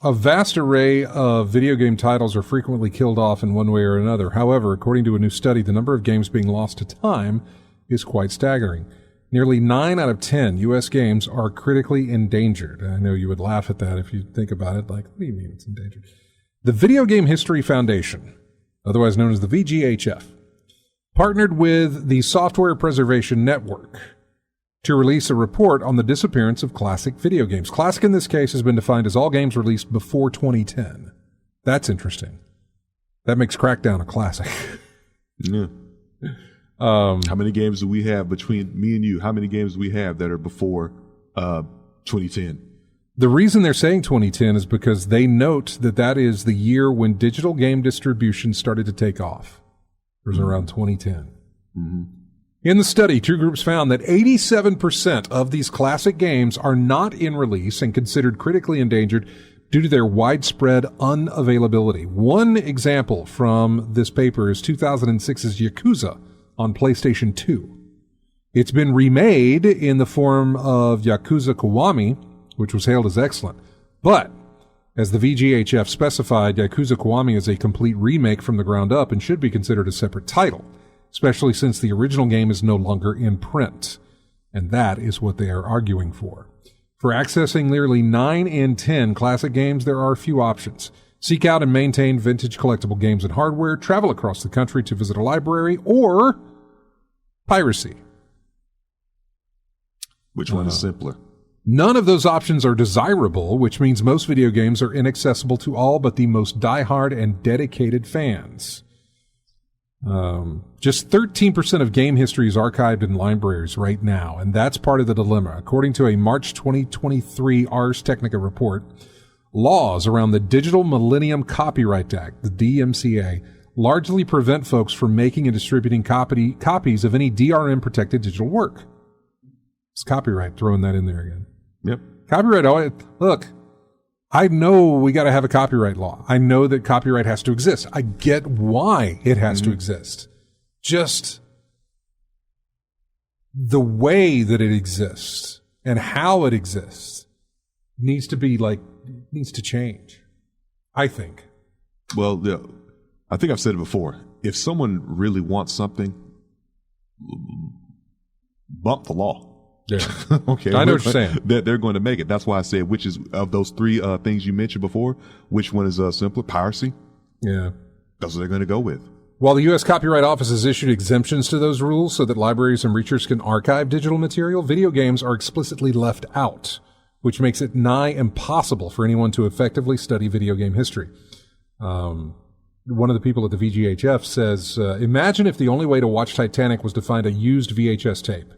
A vast array of video game titles are frequently killed off in one way or another. However, according to a new study, the number of games being lost to time is quite staggering. Nearly 9 out of 10 U.S. games are critically endangered. I know you would laugh at that if you think about it, like, what do you mean it's endangered? The Video Game History Foundation, otherwise known as the VGHF, partnered with the Software Preservation Network to release a report on the disappearance of classic video games. Classic in this case has been defined as all games released before 2010. That's interesting. That makes Crackdown a classic. Yeah. How many games do we have between me and you? How many games do we have that are before 2010? The reason they're saying 2010 is because they note that is the year when digital game distribution started to take off. It was around 2010. Mm-hmm. In the study, two groups found that 87% of these classic games are not in release and considered critically endangered due to their widespread unavailability. One example from this paper is 2006's Yakuza on PlayStation 2. It's been remade in the form of Yakuza Kiwami, which was hailed as excellent. But, as the VGHF specified, Yakuza Kiwami is a complete remake from the ground up and should be considered a separate title, especially since the original game is no longer in print. And that is what they are arguing for. For accessing nearly 9 in 10 classic games, there are a few options. Seek out and maintain vintage collectible games and hardware, travel across the country to visit a library, or piracy. Which one is simpler? None of those options are desirable, which means most video games are inaccessible to all but the most diehard and dedicated fans. Just 13% of game history is archived in libraries right now, and that's part of the dilemma. According to a March 2023 Ars Technica report, laws around the Digital Millennium Copyright Act, the DMCA, largely prevent folks from making and distributing copies of any DRM-protected digital work. It's copyright, throwing that in there again. Yep. Copyright, look, I know we got to have a copyright law. I know that copyright has to exist. I get why it has to exist. Just the way that it exists and how it exists needs to change, I think. Well, yeah, I think I've said it before. If someone really wants something, bump the law. Yeah. Okay, I know what you're saying. They're going to make it. That's why I said which is of those three things you mentioned before, which one is simpler? Piracy. Yeah. That's what they're going to go with. While the U.S. Copyright Office has issued exemptions to those rules so that libraries and researchers can archive digital material, video games are explicitly left out, which makes it nigh impossible for anyone to effectively study video game history. One of the people at the VGHF says, imagine if the only way to watch Titanic was to find a used VHS tape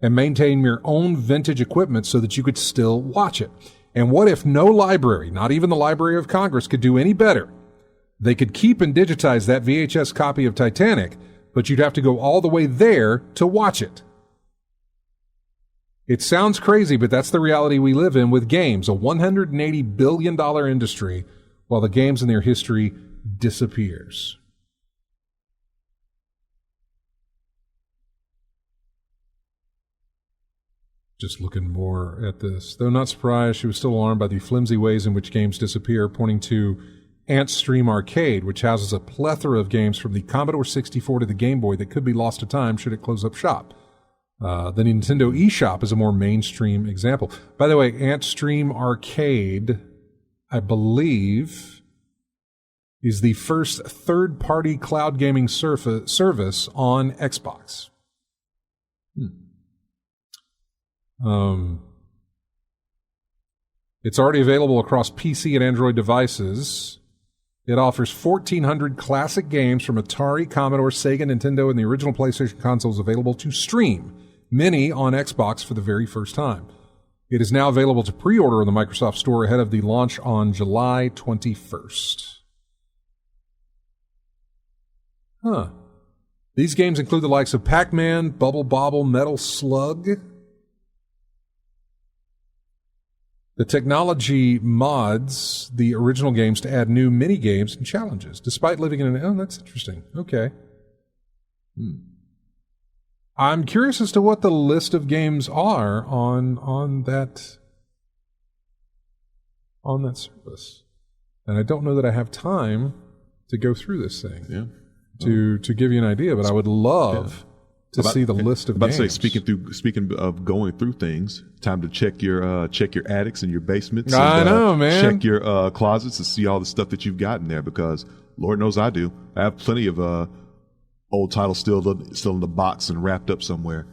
and maintain your own vintage equipment so that you could still watch it. And what if no library, not even the Library of Congress, could do any better? They could keep and digitize that VHS copy of Titanic, but you'd have to go all the way there to watch it. It sounds crazy, but that's the reality we live in with games, a $180 billion industry, while the games and their history disappears. Just looking more at this. Though not surprised, she was still alarmed by the flimsy ways in which games disappear, pointing to Antstream Arcade, which houses a plethora of games from the Commodore 64 to the Game Boy that could be lost to time should it close up shop. The Nintendo eShop is a more mainstream example. By the way, Antstream Arcade, I believe, is the first third-party cloud gaming service on Xbox. It's already available across PC and Android devices. It offers 1,400 classic games from Atari, Commodore, Sega, Nintendo, and the original PlayStation consoles available to stream, many on Xbox for the very first time. It is now available to pre-order in the Microsoft Store ahead of the launch on July 21st. These games include the likes of Pac-Man, Bubble Bobble, Metal Slug. The technology mods the original games to add new mini-games and challenges, despite living in an... Oh, that's interesting. Okay. I'm curious as to what the list of games are on that service. And I don't know that I have time to go through this thing. Yeah. To give you an idea, but I would love to see the list of games. Say, speaking of going through things, time to check your attics and your basements. I and, know, man. Check your closets to see all the stuff that you've got in there, because Lord knows I do. I have plenty of old titles still in the box and wrapped up somewhere.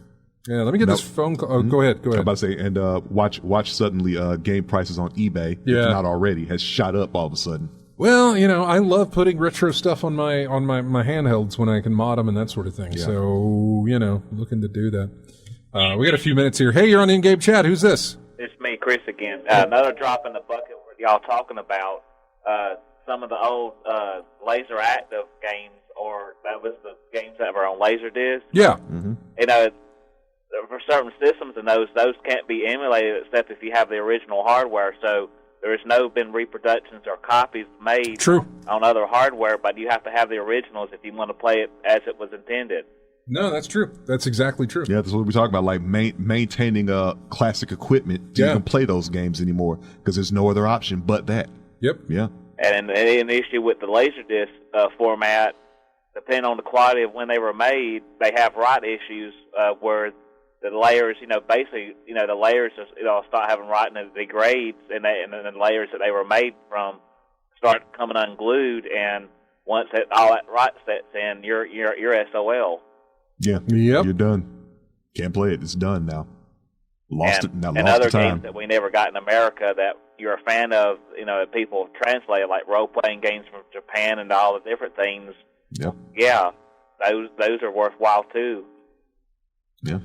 Yeah, let me get this phone call. Oh, go ahead. I'm about to say, and watch suddenly game prices on eBay, if not already, has shot up all of a sudden. Well, I love putting retro stuff on my handhelds when I can mod them and that sort of thing. Yeah. So, looking to do that. We got a few minutes here. Hey, you're on in-game chat. Who's this? It's me, Chris, again. Another drop in the bucket where y'all talking about some of the old laser active games, or that was the games that were on Laserdisc. Yeah. Mm-hmm. For certain systems, and those can't be emulated except if you have the original hardware. So there has been reproductions or copies made on other hardware, but you have to have the originals if you want to play it as it was intended. No, that's true. That's exactly true. Yeah, that's what we're talking about, like maintaining classic equipment to even play those games anymore, because there's no other option but that. Yep. Yeah. And an issue with the Laserdisc format, depending on the quality of when they were made, they have write issues where the layers, basically, the layers just, start having writing and it degrades, and the layers that they were made from start coming unglued, and once all that write sets in, you're SOL. Yeah. Yep. You're done. Can't play it. It's done now. Lost other games that we never got in America that you're a fan of, people translate, like role-playing games from Japan and all the different things. Yep. Yeah. Those are worthwhile too. Yeah.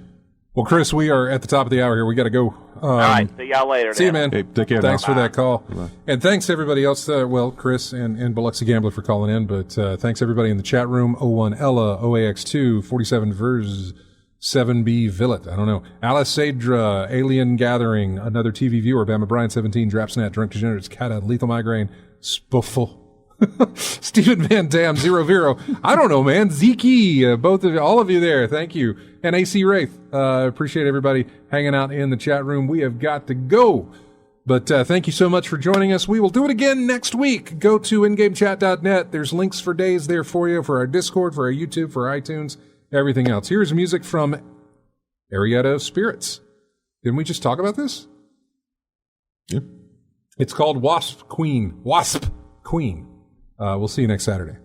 Well, Chris, we are at the top of the hour here. We got to go. All right. See y'all later. See you, man. Hey, take care. Thanks for that call. Bye. And thanks to everybody else. Chris and Biloxi Gambler for calling in. But thanks everybody in the chat room. 01 Ella, OAX2, 47 Vers, 7B Villet. I don't know. Alice Sadra, Alien Gathering, another TV viewer. Bama Bryan 17, Drapsnat, Drunk Degenerates, Kata, Lethal Migraine, Spuffle. Stephen Van Dam, Zero Vero. I don't know, man. Zeke, all of you there. Thank you. And AC Wraith. Appreciate everybody hanging out in the chat room. We have got to go. But thank you so much for joining us. We will do it again next week. Go to ingamechat.net. There's links for days there for you, for our Discord, for our YouTube, for iTunes, everything else. Here's music from Arietta of Spirits. Didn't we just talk about this? Yeah. It's called Wasp Queen. We'll see you next Saturday.